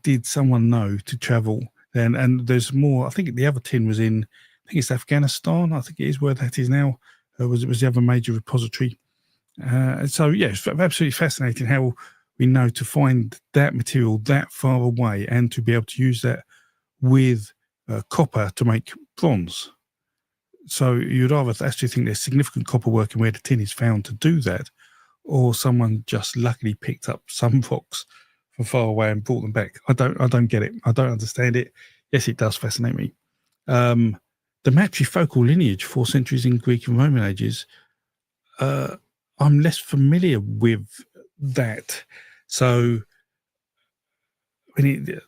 did someone know to travel then? And there's more. I think the other tin was in, I think it's Afghanistan. I think it is where that is now. It was the other major repository. So yeah, it's absolutely fascinating how we know to find that material that far away and to be able to use that with copper to make bronze. So you'd either actually think there's significant copper working where the tin is found to do that, or someone just luckily picked up some rocks from far away and brought them back. I don't get it. I don't understand it. Yes, it does fascinate me. The matrifocal lineage, 4 centuries in Greek and Roman ages, I'm less familiar with that. So I'm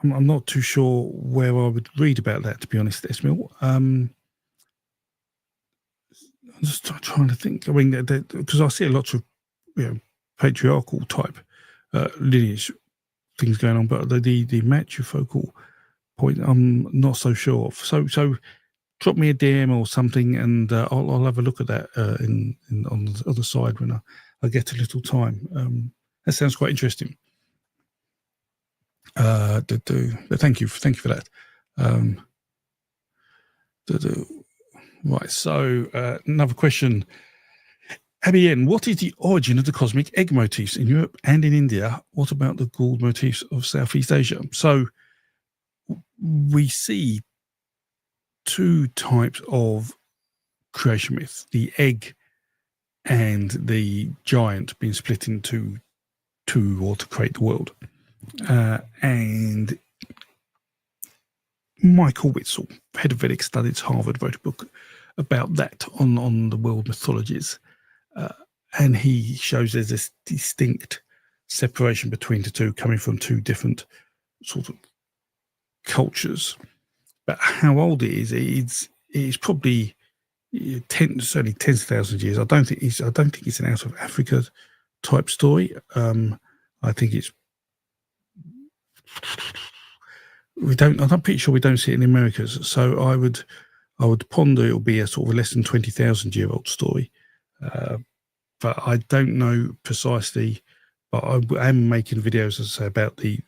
not too sure where I would read about that, to be honest, Esmail. I'm just trying to think. I mean, because I see a lot of patriarchal type lineage things going on, but the matrifocal point I'm not so sure of. So drop me a DM or something, and I'll have a look at that on the other side when I get a little time. That sounds quite interesting. Thank you for that. Right, so another question. Abby N, what is the origin of the cosmic egg motifs in Europe and in India? What about the gold motifs of Southeast Asia? So we see two types of creation myths, the egg and the giant being split into two or to create the world. And Michael Witzel, head of Vedic Studies, Harvard, wrote a book about that on the world mythologies. And he shows there's this distinct separation between the two, coming from two different sort of cultures. But how old it is, it's probably certainly tens of thousands of years. I don't think it's an out of Africa type story. I think it's I'm pretty sure we don't see it in the Americas. So I would ponder it'll be a sort of less than 20,000 year old story. But I don't know precisely. But I am making videos, as I say, about the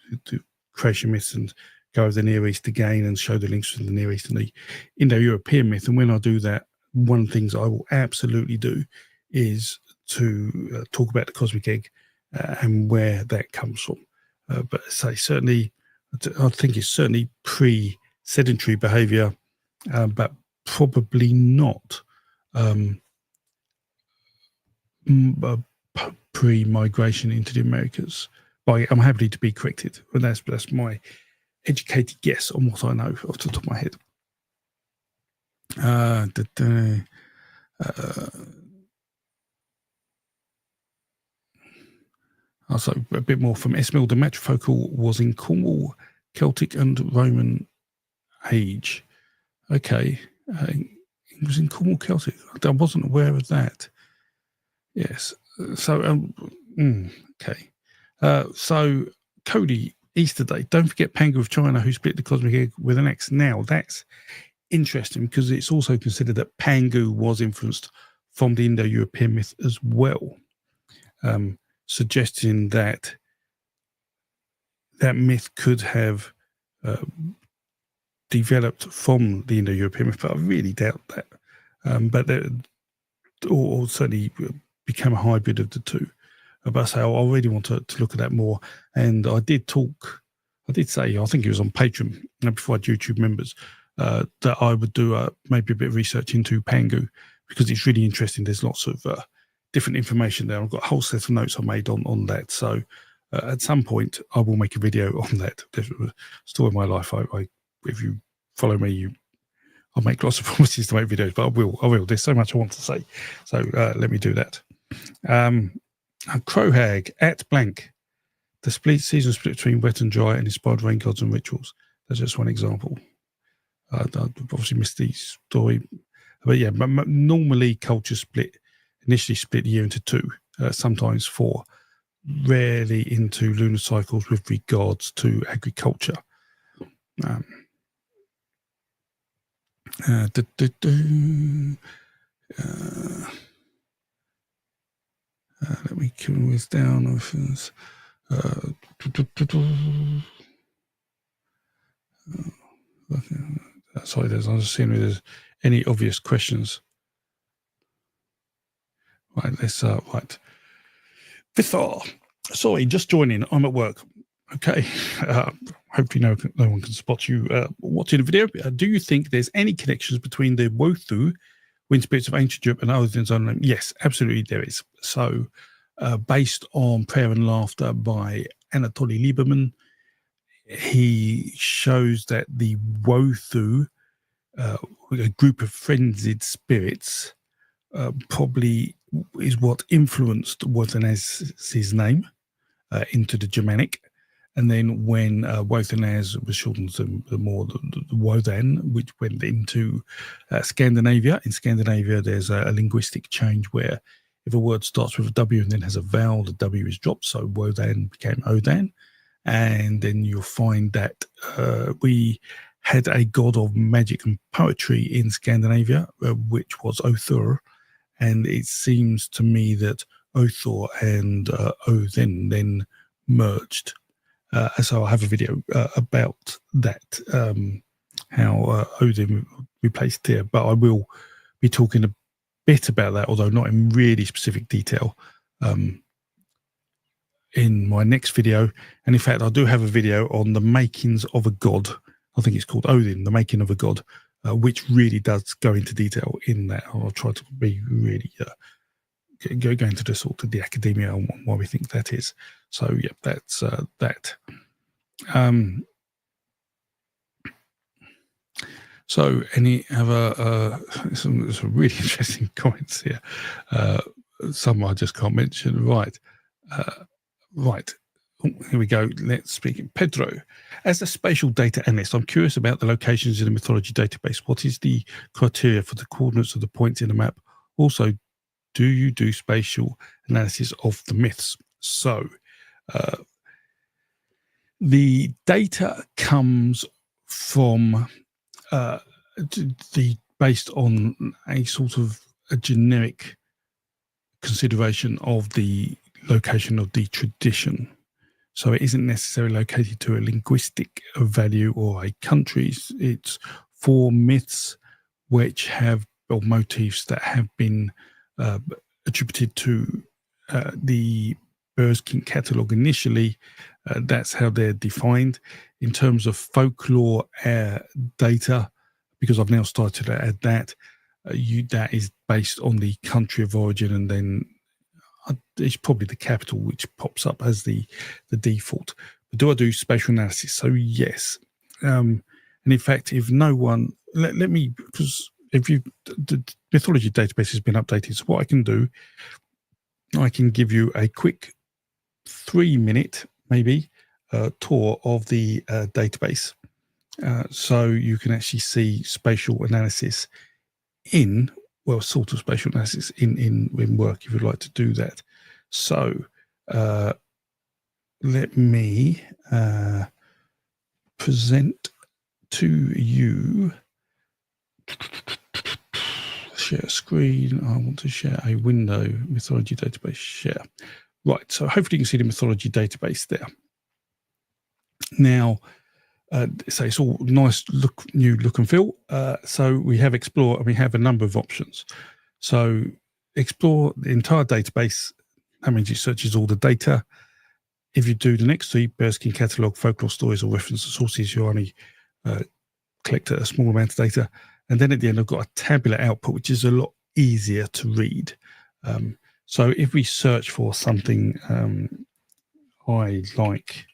creation myths and go over the Near East again and show the links to the Near East and the Indo-European myth. And when I do that, one of the things I will absolutely do is to talk about the cosmic egg and where that comes from. But say certainly I think it's certainly pre-sedentary behaviour, but probably not pre-migration into the Americas. But I'm happy to be corrected, and that's my educated guess on what I know off the top of my head. Also, a bit more from Esmil. The matrifocal was in Cornwall, Celtic and Roman age. Okay. It was in Cornwall, Celtic. I wasn't aware of that. Yes. So, okay. So, Cody, Easter Day. Don't forget Pangu of China, who split the cosmic egg with an X. Now, that's interesting because it's also considered that Pangu was influenced from the Indo-European myth as well, suggesting that that myth could have developed from the Indo-European myth, but I really doubt that. Or certainly become a hybrid of the two. But I say I really want to look at that more. And I did say, I think it was on Patreon before I had YouTube members, that I would do maybe a bit of research into Pangu because it's really interesting. There's lots of different information there. I've got a whole set of notes I made on that. So at some point, I will make a video on that. There's a story of my life. If you follow me, I'll make lots of promises to make videos, but I will. There's so much I want to say. So let me do that. Crowhag at blank. The season split between wet and dry and inspired rain gods and rituals. That's just one example. I've obviously missed the story. But yeah, normally cultures initially split the year into two, sometimes four, rarely into lunar cycles with regards to agriculture. Let me kill this down. Sorry, I'm just seeing if there's any obvious questions. Right, let's right. Vithar, sorry, just joining. I'm at work. Okay, hopefully no one can spot you watching the video. Do you think there's any connections between the Wothu, wind spirits of ancient Europe, and Odin's own name? Yes, absolutely there is. So, based on Prayer and Laughter by Anatoly Lieberman, he shows that the Wothu, a group of frenzied spirits, probably is what influenced Wotanaz's name into the Germanic. And then when Wotanaz was shortened to the Wodan, which went into Scandinavia. In Scandinavia, there's a linguistic change where if a word starts with a W and then has a vowel, the W is dropped. So Wodan became Odan. And then you'll find that we had a god of magic and poetry in Scandinavia, which was Othur. And it seems to me that Othor and Odin then merged. So I have a video about that, how Odin replaced Tyr. But I will be talking a bit about that, although not in really specific detail, in my next video. And in fact, I do have a video on the makings of a god. I think it's called Odin, the making of a god, which really does go into detail in that. I'll try to be really go into the sort of the academia on why we think that is. So yeah, that's that. So any other some really interesting comments here. Some I just can't mention. Right. Right. Oh, here we go. Let's speak. Pedro, as a spatial data analyst, I'm curious about the locations in the mythology database. What is the criteria for the coordinates of the points in the map? Also, do you do spatial analysis of the myths? So, the data comes from based on a sort of a generic consideration of the location of the tradition. So it isn't necessarily located to a linguistic value or a country. It's for myths which have, or motifs that have been attributed to the Berskin catalogue initially. That's how they're defined. in terms of folklore data, because I've now started to add that, that is based on the country of origin, and then it's probably the capital which pops up as the default. But do I do spatial analysis? So yes. And in fact, if no one, let me, because if the mythology database has been updated, so what I can do, I can give you a quick 3-minute, maybe, tour of the database. So you can actually see spatial analysis sort of spatial analysis in work, if you'd like to do that. So let me present to you, share screen. I want to share a window, mythology database share. Right, so hopefully you can see the mythology database there. Now, so it's all nice new look and feel. So we have explore, and we have a number of options. So explore the entire database. That means it searches all the data. If you do the next three, Bearskin catalog, folklore stories, or reference to sources, you only collect a small amount of data. And then at the end, I've got a tabular output, which is a lot easier to read. So if we search for something I like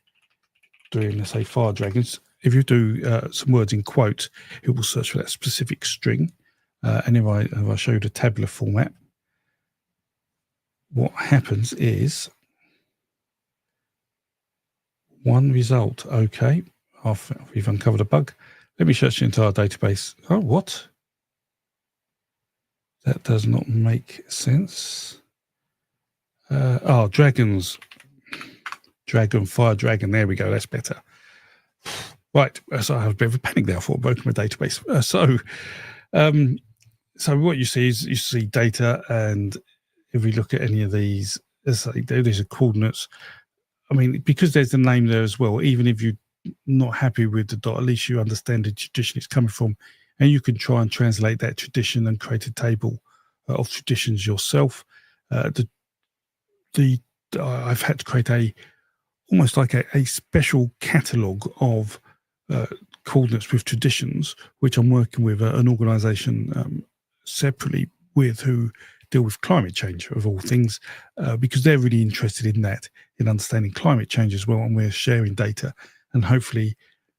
doing, let's say, fire dragons, if you do some words in quotes, it will search for that specific string. And if I show you the tabular format, what happens is one result. Okay, we've uncovered a bug. Let me search the entire database. Oh, what? That does not make sense. Dragons. Dragon, fire dragon. There we go. That's better. Right. So I have a bit of a panic there. I thought I'd broken my database. So what you see is you see data, and if we look at any of these, there's a coordinates. I mean, because there's a name there as well, even if you're not happy with the dot, at least you understand the tradition it's coming from, and you can try and translate that tradition and create a table of traditions yourself. I've had to create almost like a special catalogue of coordinates with traditions, which I'm working with an organisation separately with, who deal with climate change, of all things, because they're really interested in that, in understanding climate change as well, and we're sharing data. And hopefully,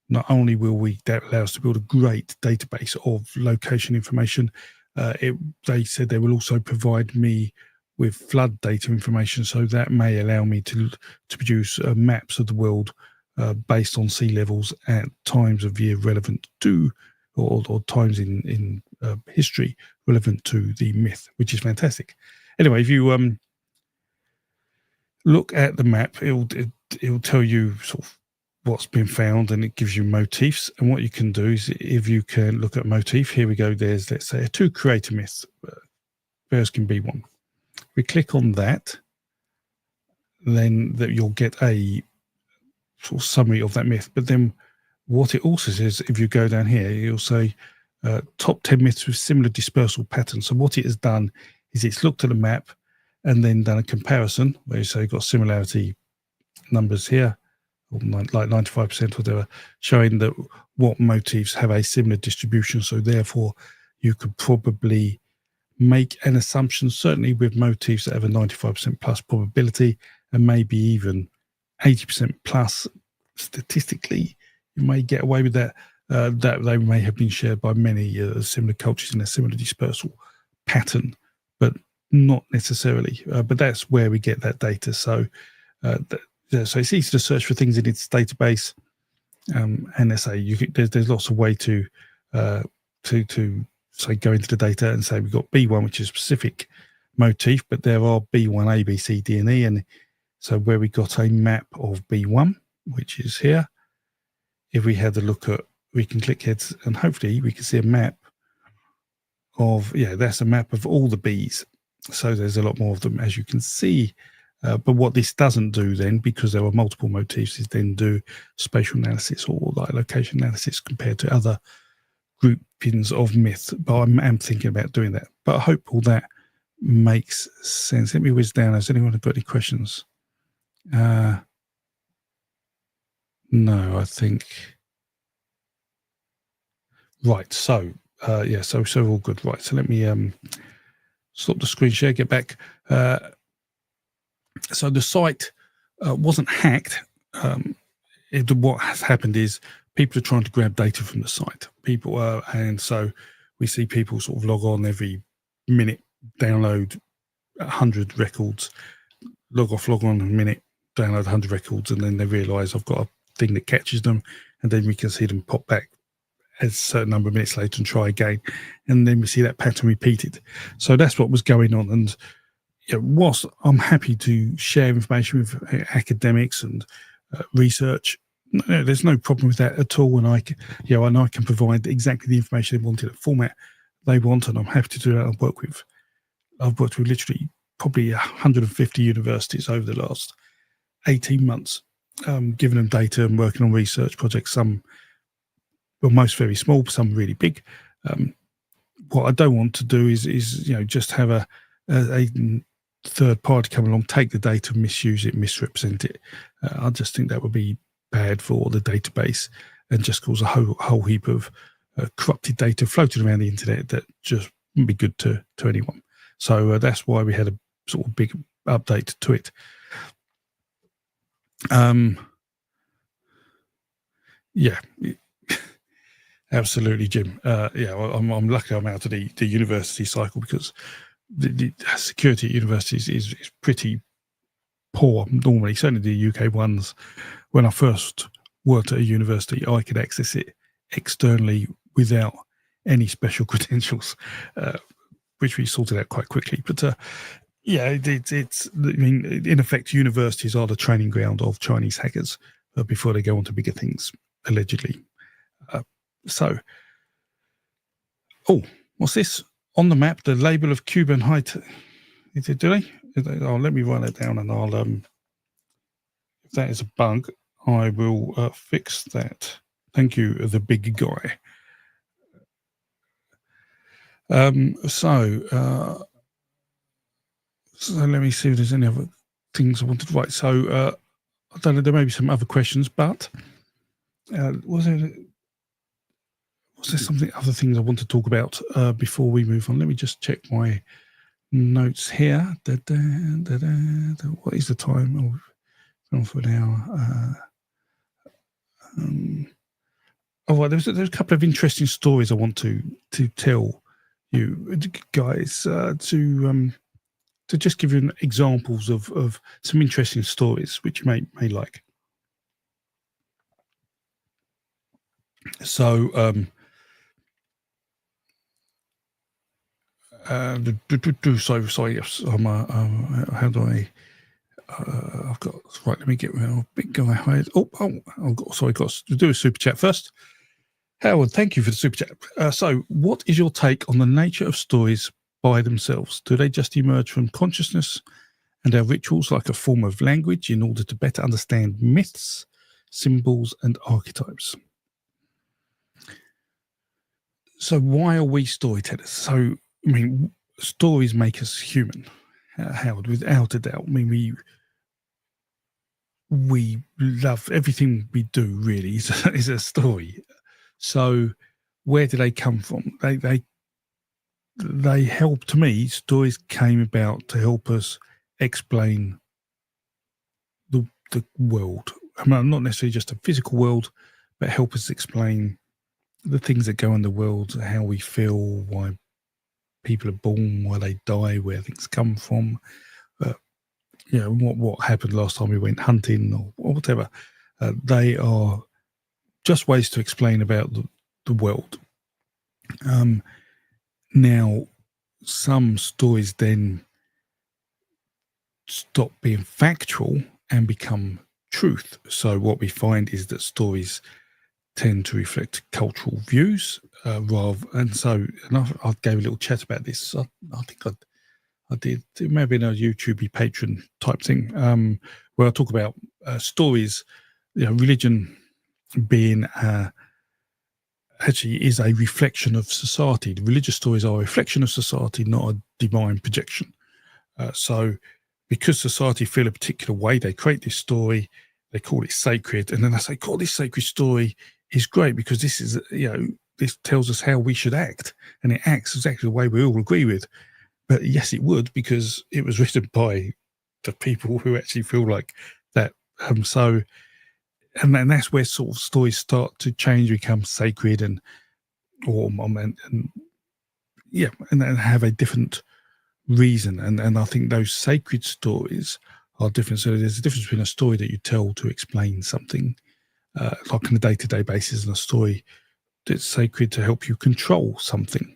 not only will that allow us to build a great database of location information, they said they will also provide me with flood data information, so that may allow me to produce maps of the world based on sea levels at times of year relevant to, or times in history relevant to the myth, which is fantastic. Anyway, if you look at the map, it'll tell you sort of what's been found, and it gives you motifs. And what you can do is, if you can look at motif, here we go. There's, let's say, a 2 creator myth. Bearskin be one. We click on that, then you'll get a sort of summary of that myth. But then what it also says, if you go down here, you'll say top 10 myths with similar dispersal patterns. So what it has done is it's looked at a map and then done a comparison where you say you've got similarity numbers here, or like 95% or whatever, showing that what motifs have a similar distribution. So therefore, you could probably make an assumption, certainly with motifs that have a 95% plus probability, and maybe even 80% plus statistically, you may get away with that, that they may have been shared by many similar cultures in a similar dispersal pattern, but not necessarily. But that's where we get that data. So so it's easy to search for things in its database, and let's say there's lots of way to say go into the data and say we've got B1, which is a specific motif, but there are B1, A, B, C, D, and E. And so where we got a map of B1, which is here, if we had a look at, we can click heads and hopefully we can see a map of, that's a map of all the Bs. So there's a lot more of them, as you can see. But what this doesn't do then, because there are multiple motifs, is then do spatial analysis or like location analysis compared to other groupings of myths. But I'm thinking about doing that. But I hope all that makes sense. Let me whiz down. Has anyone got any questions? No, I think. Right. So, yeah. So all good. Right. So let me stop the screen share. Get back. So the site wasn't hacked. What has happened is people are trying to grab data from the site. And so we see people sort of log on every minute, download 100 records, log off, log on a minute, download 100 records, and then they realise I've got a thing that catches them, and then we can see them pop back a certain number of minutes later and try again, and then we see that pattern repeated. So that's what was going on. And whilst I'm happy to share information with academics and research, there's no problem with that at all. And I can provide exactly the information they wanted, the format they want, and I'm happy to do that. I've worked with literally probably 150 universities over the last 18 months, giving them data and working on research projects. Some, well, most very small, some really big. What I don't want to do is just have a third party come along, take the data, misuse it, misrepresent it. I just think that would be bad for the database and just cause a whole heap of corrupted data floating around the internet that just wouldn't be good to anyone. So that's why we had a sort of big update to it. Yeah, absolutely, Jim. I'm lucky I'm out of the university cycle, because the security at universities is pretty poor normally. Certainly the UK ones. When I first worked at a university, I could access it externally without any special credentials, which we sorted out quite quickly. But it's. I mean, in effect, universities are the training ground of Chinese hackers before they go on to bigger things, allegedly. What's this on the map? The label of Cuban height. Do they? Oh, let me write it down, and I'll if that is a bug, I will fix that. Thank you, the big guy. So let me see if there's any other things I wanted to write. So I don't know, there may be some other questions, but was there something, other things I want to talk about before we move on? Let me just check my notes here. What is the time? Oh, for an hour. Well, there's a couple of interesting stories I want to tell you guys, to just give you examples of some interesting stories which you may like. So sorry, yes, how do I? I've got, right. Let me get rid of big guy. Sorry, got to do a super chat first. Howard, thank you for the super chat. So, what is your take on the nature of stories by themselves? Do they just emerge from consciousness and are rituals like a form of language in order to better understand myths, symbols, and archetypes? So, why are we storytellers? So, I mean, stories make us human, Howard, without a doubt. I mean, we love everything we do. Really, is a story. So, where do they come from? They help. To me, stories came about to help us explain the world. I mean, not necessarily just a physical world, but help us explain the things that go in the world, how we feel, why people are born, why they die, where things come from. What happened last time we went hunting or whatever. They are just ways to explain about the world. Now, some stories then stop being factual and become truth. So what we find is that stories tend to reflect cultural views, I gave a little chat about this. I think I did. It may have been a YouTube patron type thing, where I talk about stories. Religion being actually is a reflection of society. The religious stories are a reflection of society, not a divine projection. So because society feel a particular way, they create this story, they call it sacred, and then I say, God, this sacred story is great because this is, this tells us how we should act, and it acts exactly the way we all agree with. But yes, it would, because it was written by the people who actually feel like that. So, and then that's where sort of stories start to change, become sacred, and then have a different reason. And I think those sacred stories are different. So there's a difference between a story that you tell to explain something, like on a day-to-day basis, and a story that's sacred to help you control something.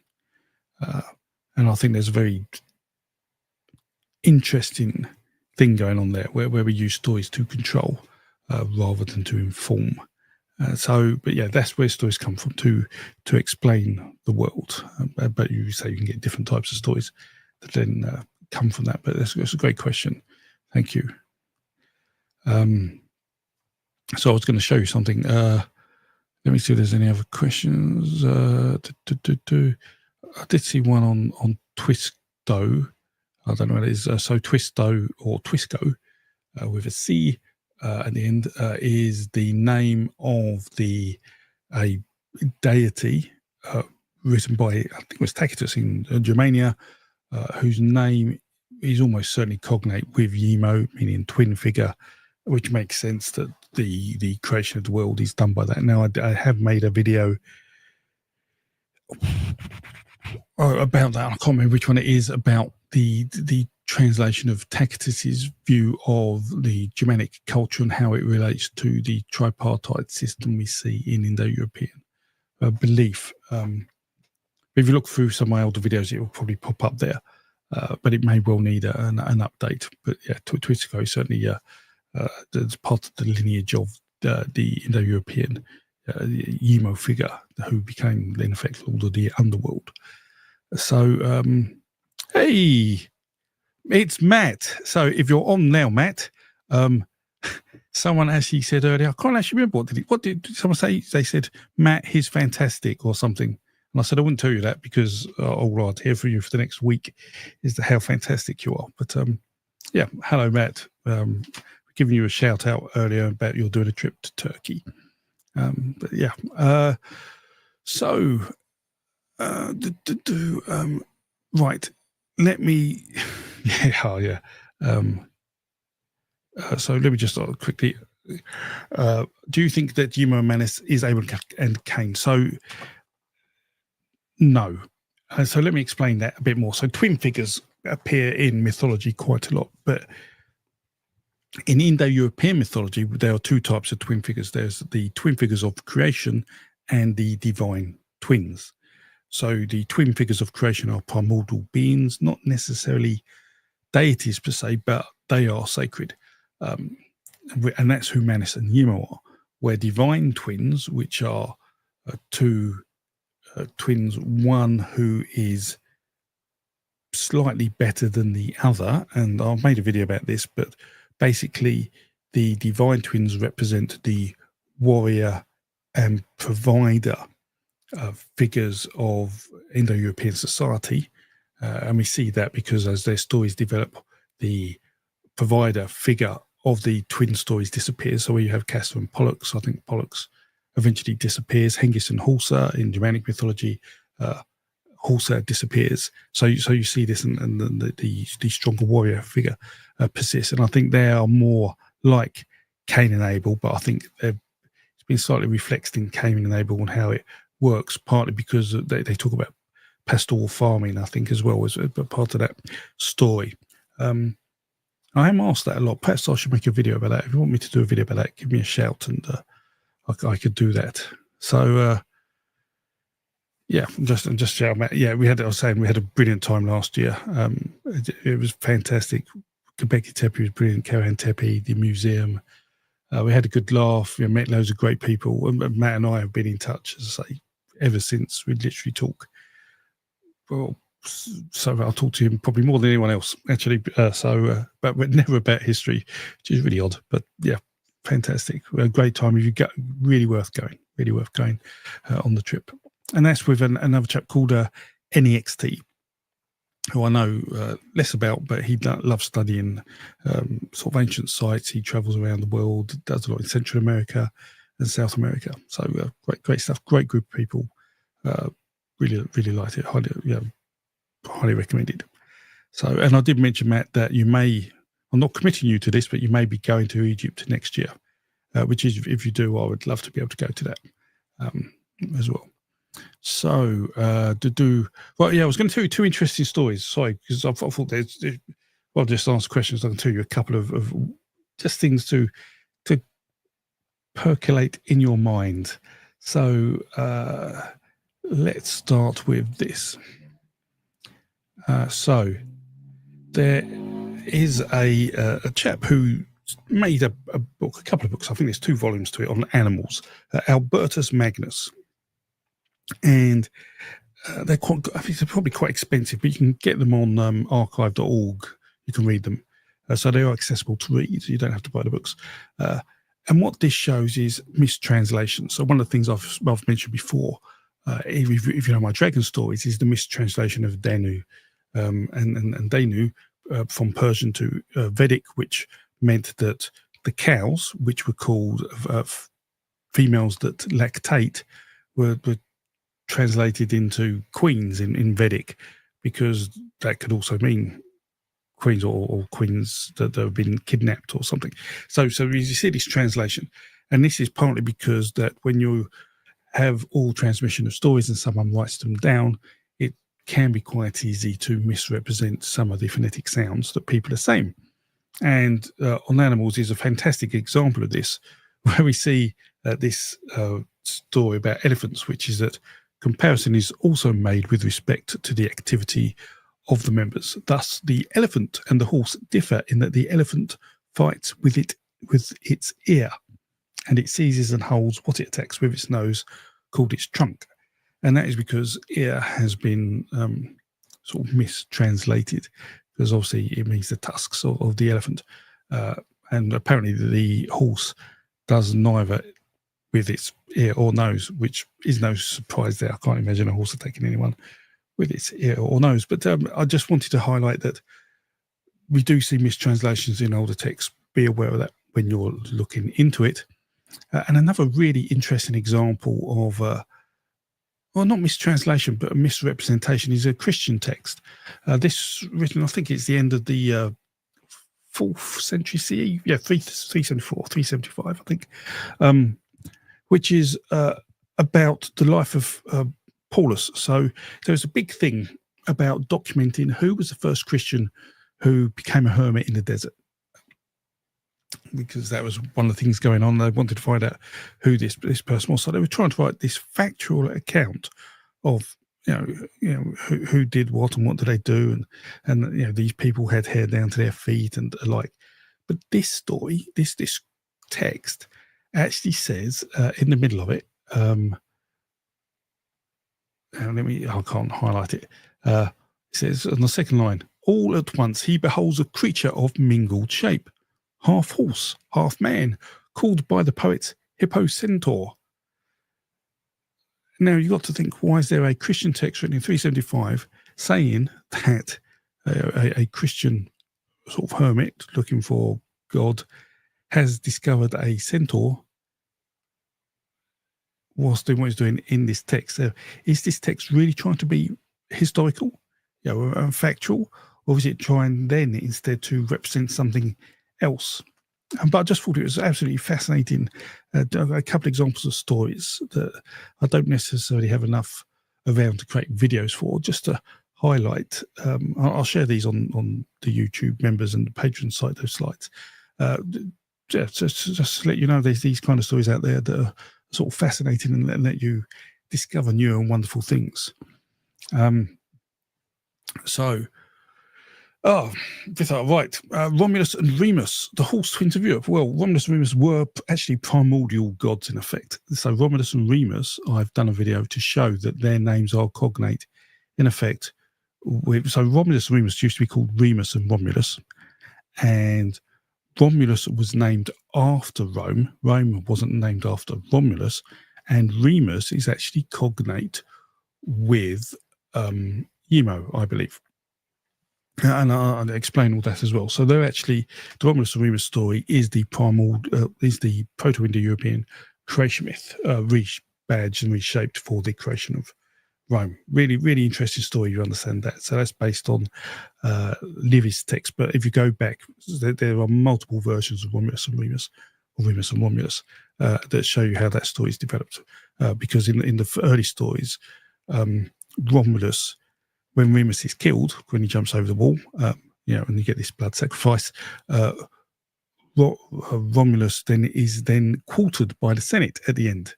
And I think there's a very interesting thing going on there where we use stories to control rather than to inform. But yeah, that's where stories come from, to explain the world. But you say you can get different types of stories that then come from that. But that's a great question. Thank you. So I was going to show you something. Let me see if there's any other questions. I did see one on Twisto. I don't know what it is. So Twisto or Twisco with a C at the end is the name of a deity written by, I think it was Tacitus in Germania, whose name is almost certainly cognate with Yemo, meaning twin figure, which makes sense that the creation of the world is done by that. Now, I have made a video about that. I can't remember which one it is, about the translation of Tacitus's view of the Germanic culture and how it relates to the tripartite system we see in Indo-European belief. If you look through some of my older videos, it will probably pop up there, but it may well need an update. But yeah, Twisco is certainly it's part of the lineage of the Indo-European Yemo figure, who became, in effect, Lord of the Underworld. So, hey, it's Matt. So if you're on now, Matt, someone actually said earlier, I can't actually remember what did someone say? They said, Matt, he's fantastic or something. And I said, I wouldn't tell you that because all I'd hear from you for the next week is how fantastic you are. But yeah, hello, Matt. Giving you a shout out earlier about you're doing a trip to Turkey. But yeah, right. Let me, yeah. So let me just quickly. Do you think that Yemo Manis is able to end Cain? So no. So let me explain that a bit more. So twin figures appear in mythology quite a lot, but in Indo-European mythology, there are two types of twin figures. There's the twin figures of creation and the divine twins. So the twin figures of creation are primordial beings, not necessarily deities per se, but they are sacred. And that's who Manis and Yemo are. Where divine twins, which are two twins, one who is slightly better than the other, and I've made a video about this, but basically the divine twins represent the warrior and provider figures of Indo-European society, and we see that because as their stories develop, the provider figure of the twin stories disappears. So where you have Castor and Pollux, I think Pollux eventually disappears. Hengist and Horsa in Germanic mythology, Horsa disappears. So you see this, and the stronger warrior figure persists. And I think they are more like Cain and Abel, but I think it's been slightly reflected in Cain and Abel and how it works, partly because they talk about pastoral farming, I think, as well as part of that story. I am asked that a lot. Perhaps I should make a video about that. If you want me to do a video about that, give me a shout, and I could do that. So yeah, just shout, Matt. Yeah, we had a brilliant time last year. It was fantastic. Göbekli Tepe was brilliant. Karahan Tepe, the museum. We had a good laugh. We met loads of great people. And Matt and I have been in touch, as I say, ever since. We literally talk. Well, so I'll talk to him probably more than anyone else, actually. But we're never about history, which is really odd. But yeah, fantastic. We had a great time. If you go, really worth going on the trip. And that's with another chap called NEXT. who I know less about, but he loves studying sort of ancient sites. He travels around the world, does a lot in Central America and South America. So great stuff. Great group of people. Really liked it. Highly recommended. So, and I did mention, Matt, that you may, I'm not committing you to this, but you may be going to Egypt next year, which is, if you do, I would love to be able to go to that as well. So, I was going to tell you two interesting stories. Sorry, because I thought I'll just answer questions. I can tell you a couple of just things to percolate in your mind. So, let's start with this. So, there is a chap who made a book, a couple of books. I think there's 2 volumes to it on animals. Albertus Magnus. And they're probably quite expensive, but you can get them on archive.org. You can read them. So they are accessible to read. You don't have to buy the books. And what this shows is mistranslations. So one of the things I've mentioned before, if you know my dragon stories, is the mistranslation of Danu. And Danu from Persian to Vedic, which meant that the cows, which were called females that lactate, were translated into queens in Vedic, because that could also mean queens or queens that have been kidnapped or something. So you see this translation, and this is partly because that when you have oral transmission of stories and someone writes them down, it can be quite easy to misrepresent some of the phonetic sounds that people are saying. And on animals is a fantastic example of this, where we see this story about elephants, which is that comparison is also made with respect to the activity of the members. Thus, the elephant and the horse differ in that the elephant fights with its ear, and it seizes and holds what it attacks with its nose, called its trunk. And that is because ear has been sort of mistranslated, because obviously it means the tusks of the elephant. And apparently the horse does neither with its ear or nose, which is no surprise there. I can't imagine a horse attacking anyone with its ear or nose. But I just wanted to highlight that we do see mistranslations in older texts. Be aware of that when you're looking into it. And another really interesting example of, well, not mistranslation, but a misrepresentation is a Christian text. This written, I think it's the end of the 4th century CE, 374, 375, I think, which is about the life of Paulus. So there's a big thing about documenting who was the first Christian who became a hermit in the desert, because that was one of the things going on. They wanted to find out who this person was. So they were trying to write this factual account of who did what and what did they do, and these people had hair down to their feet and alike. But this story, this text, actually says in the middle of it. I can't highlight it. It says on the second line, all at once he beholds a creature of mingled shape, half horse, half man, called by the poets Hippocentaur. Now you've got to think, why is there a Christian text written in 375 saying that a Christian sort of hermit looking for God has discovered a centaur whilst doing what he's doing in this text? So is this text really trying to be historical, and factual, or is it trying then instead to represent something else? But I just thought it was absolutely fascinating. A couple of examples of stories that I don't necessarily have enough around to create videos for, just to highlight. I'll share these on the YouTube members and the Patreon site, those slides. Just to let you know, there's these kind of stories out there that are sort of fascinating and let you discover new and wonderful things. Romulus and Remus, the horse twins of Europe. Well, Romulus and Remus were actually primordial gods in effect. So Romulus and Remus, I've done a video to show that their names are cognate in effect. So Romulus and Remus used to be called Remus and Romulus, and Romulus was named after Rome. Rome wasn't named after Romulus, and Remus is actually cognate with Yemo, I believe. And I'll explain all that as well. So they're actually, the Romulus and Remus story is the Proto-Indo-European creation myth, rebadged and reshaped for the creation of Rome. Really, really interesting story. You understand that. So that's based on Livy's text. But if you go back, there are multiple versions of Romulus and Remus, or Remus and Romulus, that show you how that story is developed. Because in the early stories, Romulus, when Remus is killed, when he jumps over the wall, and you get this blood sacrifice, Romulus is then quartered by the Senate at the end.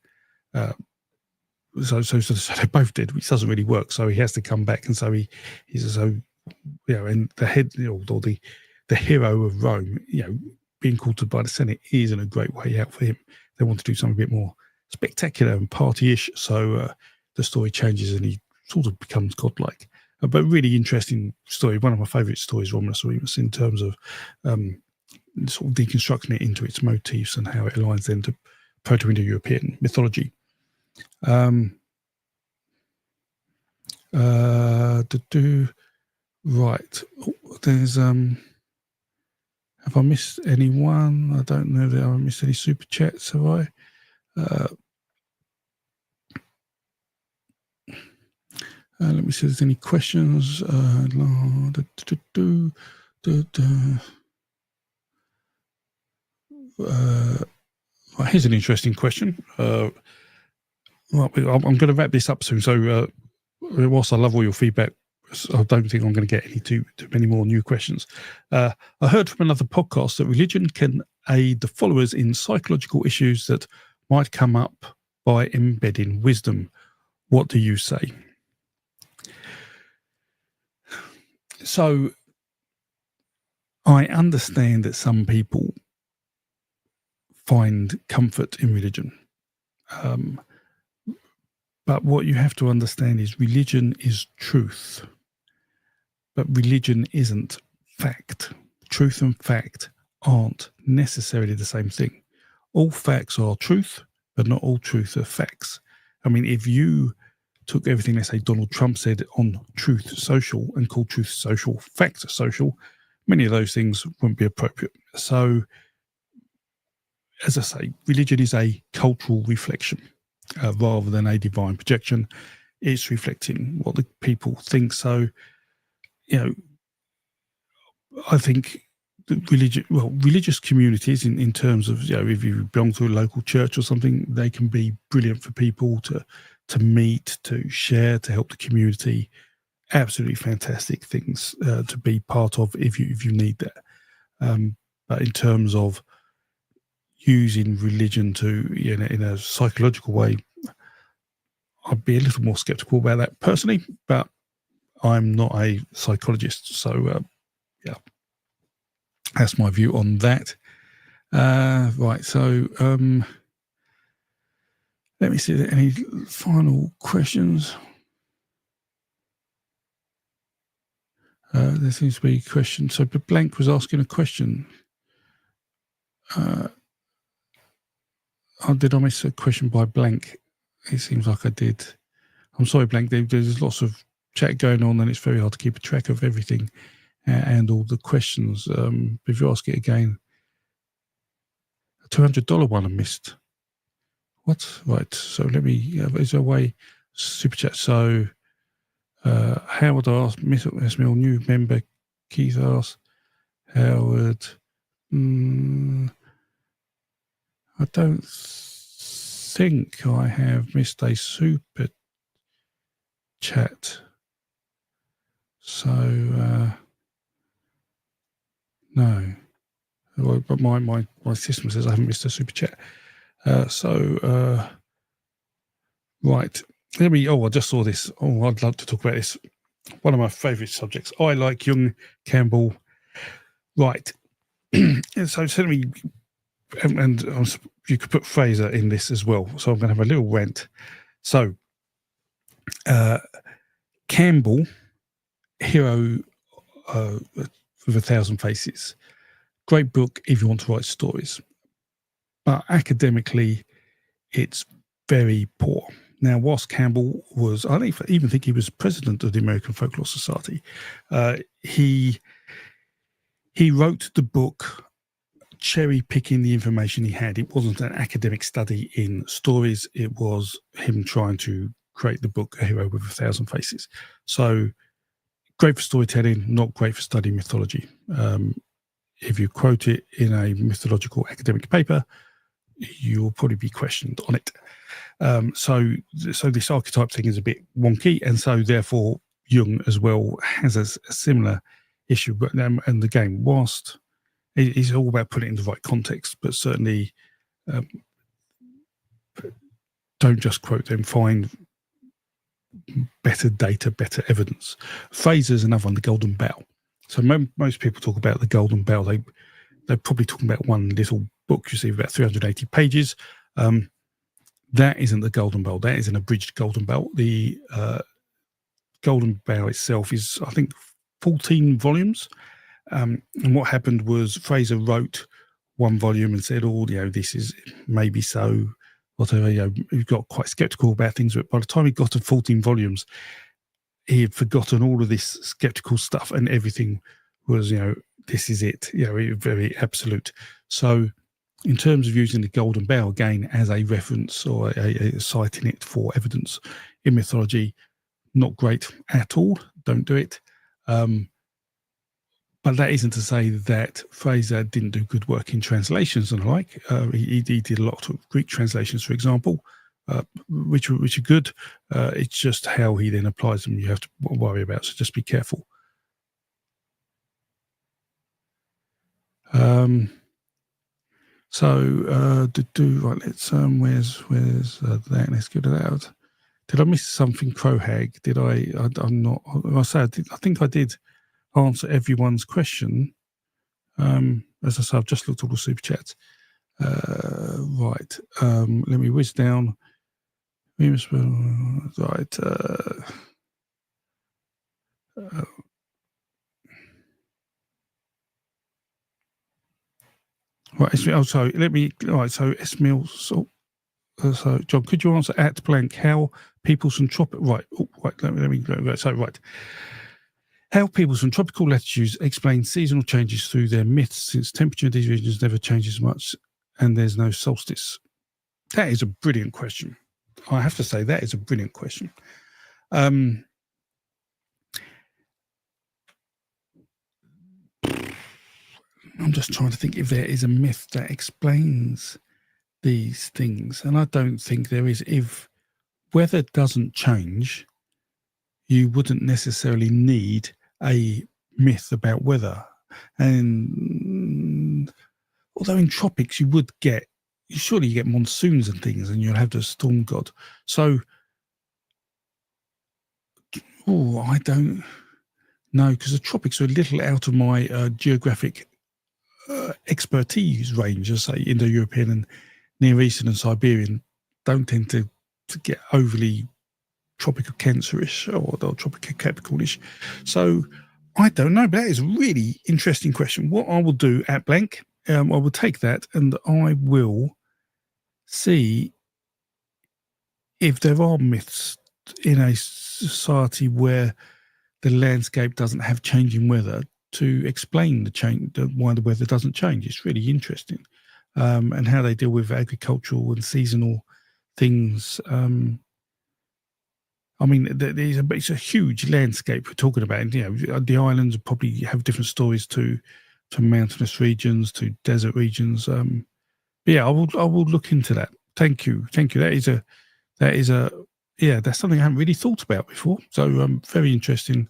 So they're both dead, which doesn't really work. So he has to come back, and so he's and the head, or the hero of Rome, being quartered by the Senate isn't a great way out for him. They want to do something a bit more spectacular and party-ish. So the story changes, and he sort of becomes godlike. But really interesting story. One of my favourite stories, Romulus and Remus, in terms of sort of deconstructing it into its motifs and how it aligns then to Proto-Indo-European mythology. Right. There's have I missed anyone? I don't know that I missed any super chats, have I? Let me see if there's any questions. Here's an interesting question. I'm going to wrap this up soon. So whilst I love all your feedback, I don't think I'm going to get too many more new questions. I heard from another podcast that religion can aid the followers in psychological issues that might come up by embedding wisdom. What do you say? So I understand that some people find comfort in religion. But what you have to understand is religion is truth. But religion isn't fact. Truth and fact aren't necessarily the same thing. All facts are truth, but not all truth are facts. I mean, if you took everything, let's say, Donald Trump said on Truth Social and called Truth Social Fact Social, many of those things wouldn't be appropriate. So, as I say, religion is a cultural reflection rather than a divine projection. It's reflecting what the people think. So, I think religious communities in terms of, if you belong to a local church or something, they can be brilliant for people to meet, to share, to help the community. Absolutely fantastic things to be part of if you need that. But in terms of using religion to, in a psychological way, I'd be a little more skeptical about that personally, but I'm not a psychologist. So, that's my view on that. Right, so let me see if there are any final questions. There seems to be a question. So Blank was asking a question. Did I miss a question by Blank? It seems like I did. I'm sorry, Blank. There's lots of chat going on, and it's very hard to keep a track of everything and all the questions. If you ask it again, a $200 one I missed. What? Right. So let me. Is there a way? Super chat. So Howard asked, Miss Mill, new member. Keith asked, Howard. I don't think I have missed a super chat. So no. But my system says I haven't missed a super chat. Right. I just saw this. I'd love to talk about this. One of my favourite subjects. I like young Campbell. Right. So tell me, and you could put Fraser in this as well. So I'm going to have a little rant. So Campbell, hero with 1,000 faces. Great book if you want to write stories. But academically, it's very poor. Now, whilst Campbell was, I don't even think he was president of the American Folklore Society, he wrote the book cherry picking the information he had. It wasn't an academic study in stories. It was him trying to create the book A Hero with a Thousand Faces. So great for storytelling, not great for studying mythology. If you quote it in a mythological academic paper, you'll probably be questioned on it. So this archetype thing is a bit wonky, and so therefore Jung as well has a similar issue. But and again, whilst it's all about putting it in the right context, but certainly don't just quote them. Find better data, better evidence. Fraser's another one, the Golden Bell. So most people talk about the Golden Bell. They're probably talking about one little book you see about 380 pages. That isn't the Golden Bell. That is an abridged Golden Bell. The Golden Bell itself is, I think, 14 volumes. And what happened was Fraser wrote one volume and said, "Oh, this is maybe so." Whatever, he got quite skeptical about things. But by the time he got to 14 volumes, he had forgotten all of this skeptical stuff, and everything was, this is it. Very absolute. So, in terms of using the Golden Bell again as a reference or a citing it for evidence in mythology, not great at all. Don't do it. But that isn't to say that Fraser didn't do good work in translations and the like. He did a lot of Greek translations, for example, which are good. It's just how he then applies them you have to worry about. So just be careful. Right. Let's where's that? Let's get it out. Did I miss something, Crowhag? Did I? I'm not. I think I did answer everyone's question. As I say, I've just looked at all the super chats. Right. Let me whiz down. Right. Right. So let me. Right. So Esmail. So John, could you answer at blank how peoples from tropical? Right. Oh, right. Let me go. So right. How peoples from tropical latitudes explain seasonal changes through their myths, since temperature in these regions never changes much and there's no solstice? That is a brilliant question. I have to say that is a brilliant question. I'm just trying to think if there is a myth that explains these things, and I don't think there is. If weather doesn't change, you wouldn't necessarily need a myth about weather. And although in tropics you would get, surely you get monsoons and things, and you'll have the storm god. So, I don't know, because the tropics are a little out of my geographic expertise range. As say, Indo-European and Near Eastern and Siberian don't tend to get overly tropical cancerish or tropical capricornish. So I don't know, but that is a really interesting question. What I will do at blank, I will take that and I will see if there are myths in a society where the landscape doesn't have changing weather to explain why the weather doesn't change. It's really interesting, and how they deal with agricultural and seasonal things. I mean, it's a huge landscape we're talking about. And, the islands probably have different stories to mountainous regions, to desert regions. But yeah, I will look into that. Thank you. That is that's something I haven't really thought about before. So very interesting.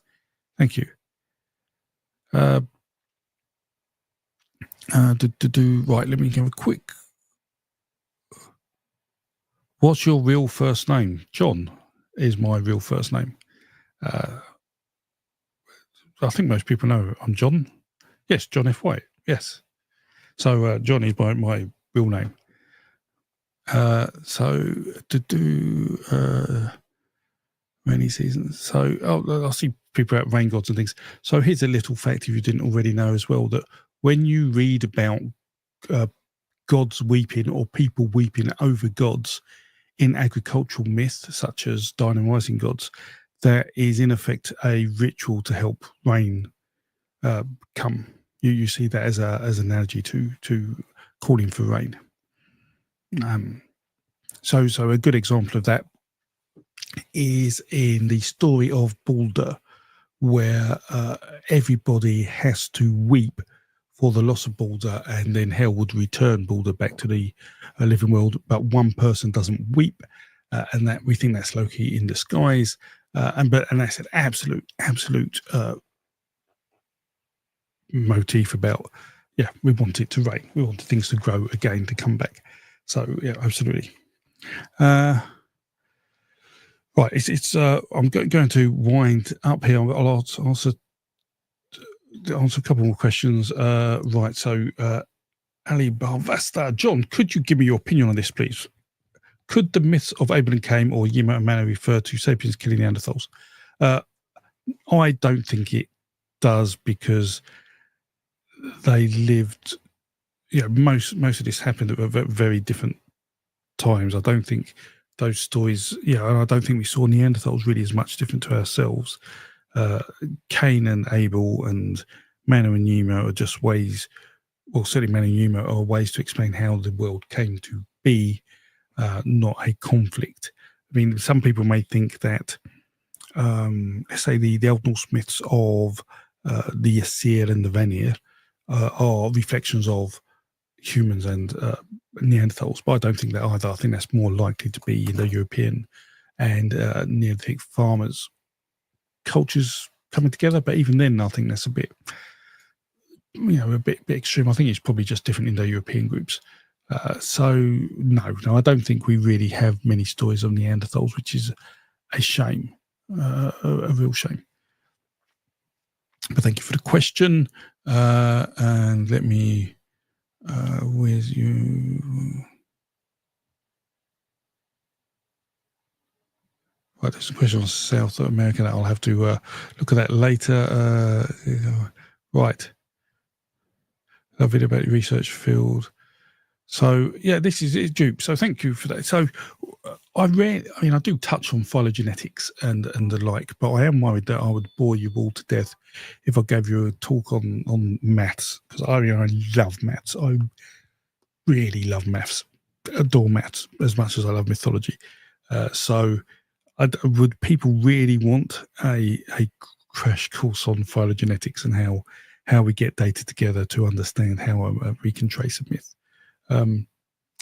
Thank you. Right. Let me give a quick. What's your real first name? John is my real first name. I think most people know I'm John. Yes, John F. White. Yes. So John is my real name. Many seasons. So I see people about rain gods and things. So here's a little fact, if you didn't already know as well, that when you read about gods weeping or people weeping over gods in agricultural myths, such as Dine Rising gods, there is in effect a ritual to help rain come. You see that as an analogy to calling for rain. So a good example of that is in the story of Balder, where everybody has to weep for the loss of Balder, and then Hel would return Balder back to the living world, but one person doesn't weep, and that we think that's Loki in disguise, and that's an absolute motif about, we want it to rain, we want things to grow again, to come back. So absolutely. Right, it's I'm going to wind up here. I'll answer a couple more questions. Right, so Ali Barvasta, John, could you give me your opinion on this, please? Could the myths of Abel and Cain or Yima and Mana refer to sapiens killing Neanderthals? I don't think it does, because they lived, most of this happened at very different times. I don't think those stories, and I don't think we saw Neanderthals really as much different to ourselves. Cain and Abel and Mana and Yima are just ways, well, certainly Mana and Yima are ways to explain how the world came to be, not a conflict. I mean, some people may think that, let's say the Old Norse myths of the Asir and the Vanir are reflections of humans and Neanderthals, but I don't think that either. I think that's more likely to be Indo-European and Neolithic farmers cultures coming together. But even then, I think that's a bit extreme. I think it's probably just different Indo-European groups. So no, I don't think we really have many stories of Neanderthals, which is a shame, a real shame. But thank you for the question, and let me. Where's you? Right, there's a question on South America that I'll have to look at that later. Right. A video about your research field. So this is Dupe. So thank you for that. So I do touch on phylogenetics and the like, but I am worried that I would bore you all to death if I gave you a talk on maths, because I love maths. I really love maths, adore maths as much as I love mythology. So would people really want a crash course on phylogenetics and how we get data together to understand how we can trace a myth?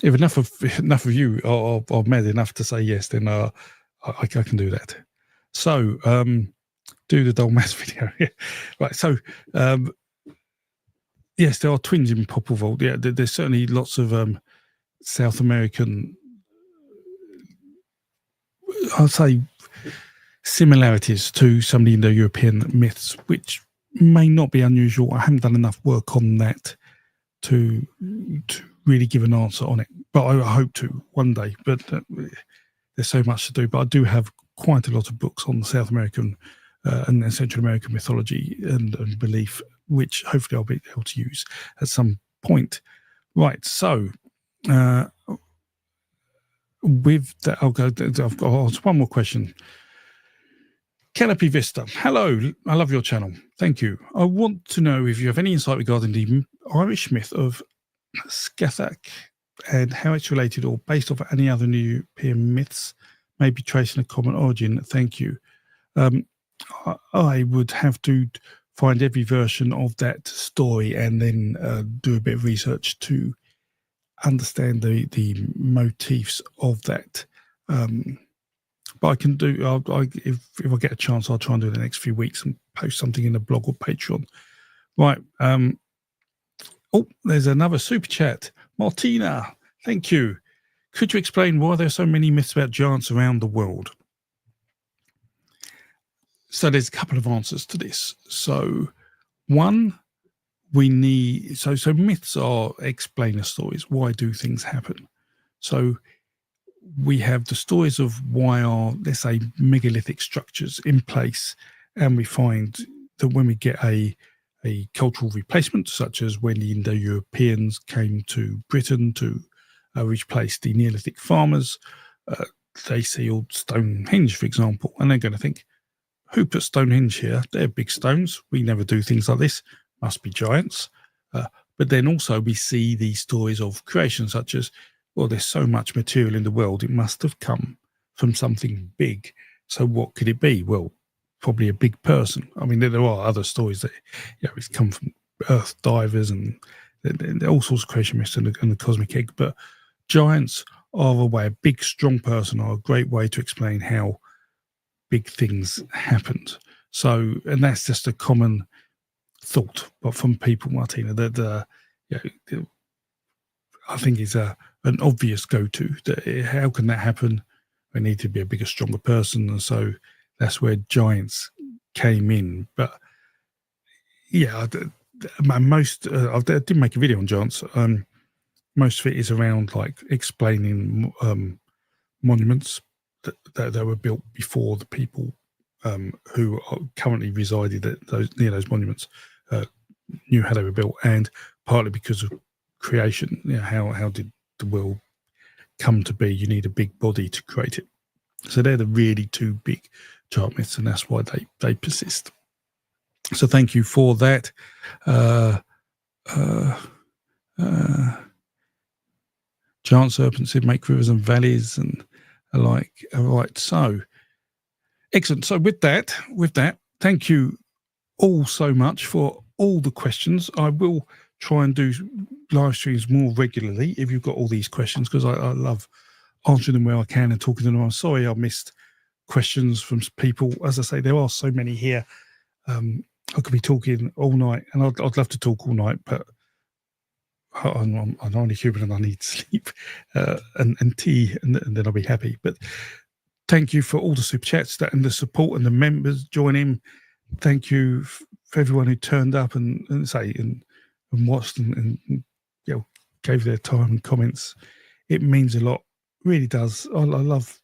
If enough of you are mad enough to say yes, then I can do that. So do the dull maths video. Right. So yes, there are twins in Poppleville. Yeah, there's certainly lots of South American, I'll say, similarities to some of the Indo-European myths, which may not be unusual. I haven't done enough work on that to really give an answer on it, but I hope to one day. But there's so much to do. But I do have quite a lot of books on South American and Central American mythology and belief, which hopefully I'll be able to use at some point. Right, so with that, I've got one more question. Canopy Vista, hello, I love your channel. Thank you. I want to know if you have any insight regarding the Irish myth of Scathach and how it's related or based off any other New European myths, maybe tracing a common origin. Thank you. I would have to find every version of that story and then do a bit of research to understand the motifs of that. But I can do, if I get a chance, I'll try and do it the next few weeks and post something in the blog or Patreon. Right. There's another super chat. Martina, thank you. Could you explain why there are so many myths about giants around the world? So there's a couple of answers to this. So one, we need, so myths are explainer stories. Why do things happen? So we have the stories of why are, let's say, megalithic structures in place, and we find that when we get a cultural replacement, such as when the Indo-Europeans came to Britain to replace the Neolithic farmers, they see all Stonehenge, for example, and they're going to think, who put Stonehenge here? They're big stones. We never do things like this. Must be giants. But then also we see these stories of creation, such as, well, there's so much material in the world, it must have come from something big. So what could it be? Well, probably a big person. I mean, there are other stories that, it's come from earth divers and all sorts of creation myths and the cosmic egg. But giants are a way, a big, strong person are a great way to explain how big things happened. So, and that's just a common thought, but from people, Martina, that I think is an obvious go-to. That how can that happen? We need to be a bigger, stronger person, and so that's where giants came in. But yeah, most I did make a video on giants. Most of it is around like explaining monuments that were built before the people who are currently resided at near those monuments knew how they were built, and partly because of creation. How did the world come to be? You need a big body to create it. So they're the really two big giant myths, and that's why they persist. So thank you for that. Giant serpents did make rivers and valleys and alike. All right, so excellent. So with that, thank you all so much for all the questions. I will try and do live streams more regularly if you've got all these questions, because I love answering them where I can and talking to them. I'm sorry I missed questions from people. As I say, there are so many here. I could be talking all night, and I'd love to talk all night, but I'm only human and I need sleep and tea, and then I'll be happy. But thank you for all the super chats and the support and the members joining. Thank you for everyone who turned up and watched and gave their time and comments. It means a lot, really does. I love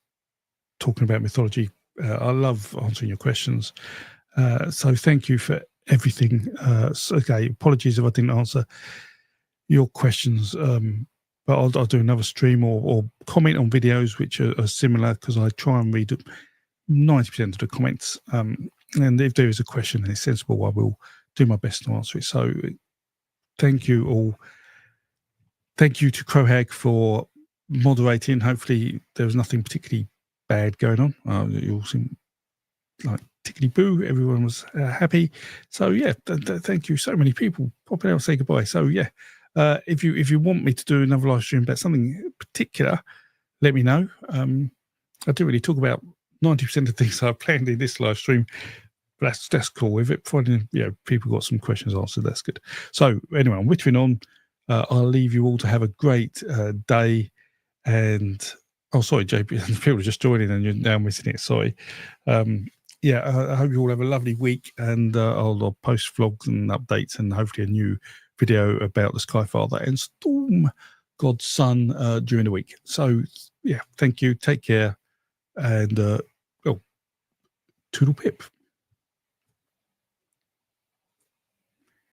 talking about mythology. I love answering your questions. So thank you for everything. Okay, apologies if I didn't answer your questions, but I'll do another stream or comment on videos which are similar, because I try and read 90% of the comments. And if there is a question and it's sensible, I will do my best to answer it. So thank you all. Thank you to Crowhag for moderating. Hopefully there was nothing particularly bad going on. You all seem like tickety boo. Everyone was happy. So yeah, thank you. So many people popping out, say goodbye. So yeah, if you want me to do another live stream about something particular, let me know. I didn't really talk about 90% of things I planned in this live stream, but that's cool. If it finding people got some questions answered, that's good. So anyway, I'm wittering on. I'll leave you all to have a great day. And sorry, JP, people are just joining and you're now missing it. Sorry. I hope you all have a lovely week, and I'll post vlogs and updates and hopefully a new video about the Skyfather and Storm God's Son during the week. So yeah, thank you. Take care, and toodle pip.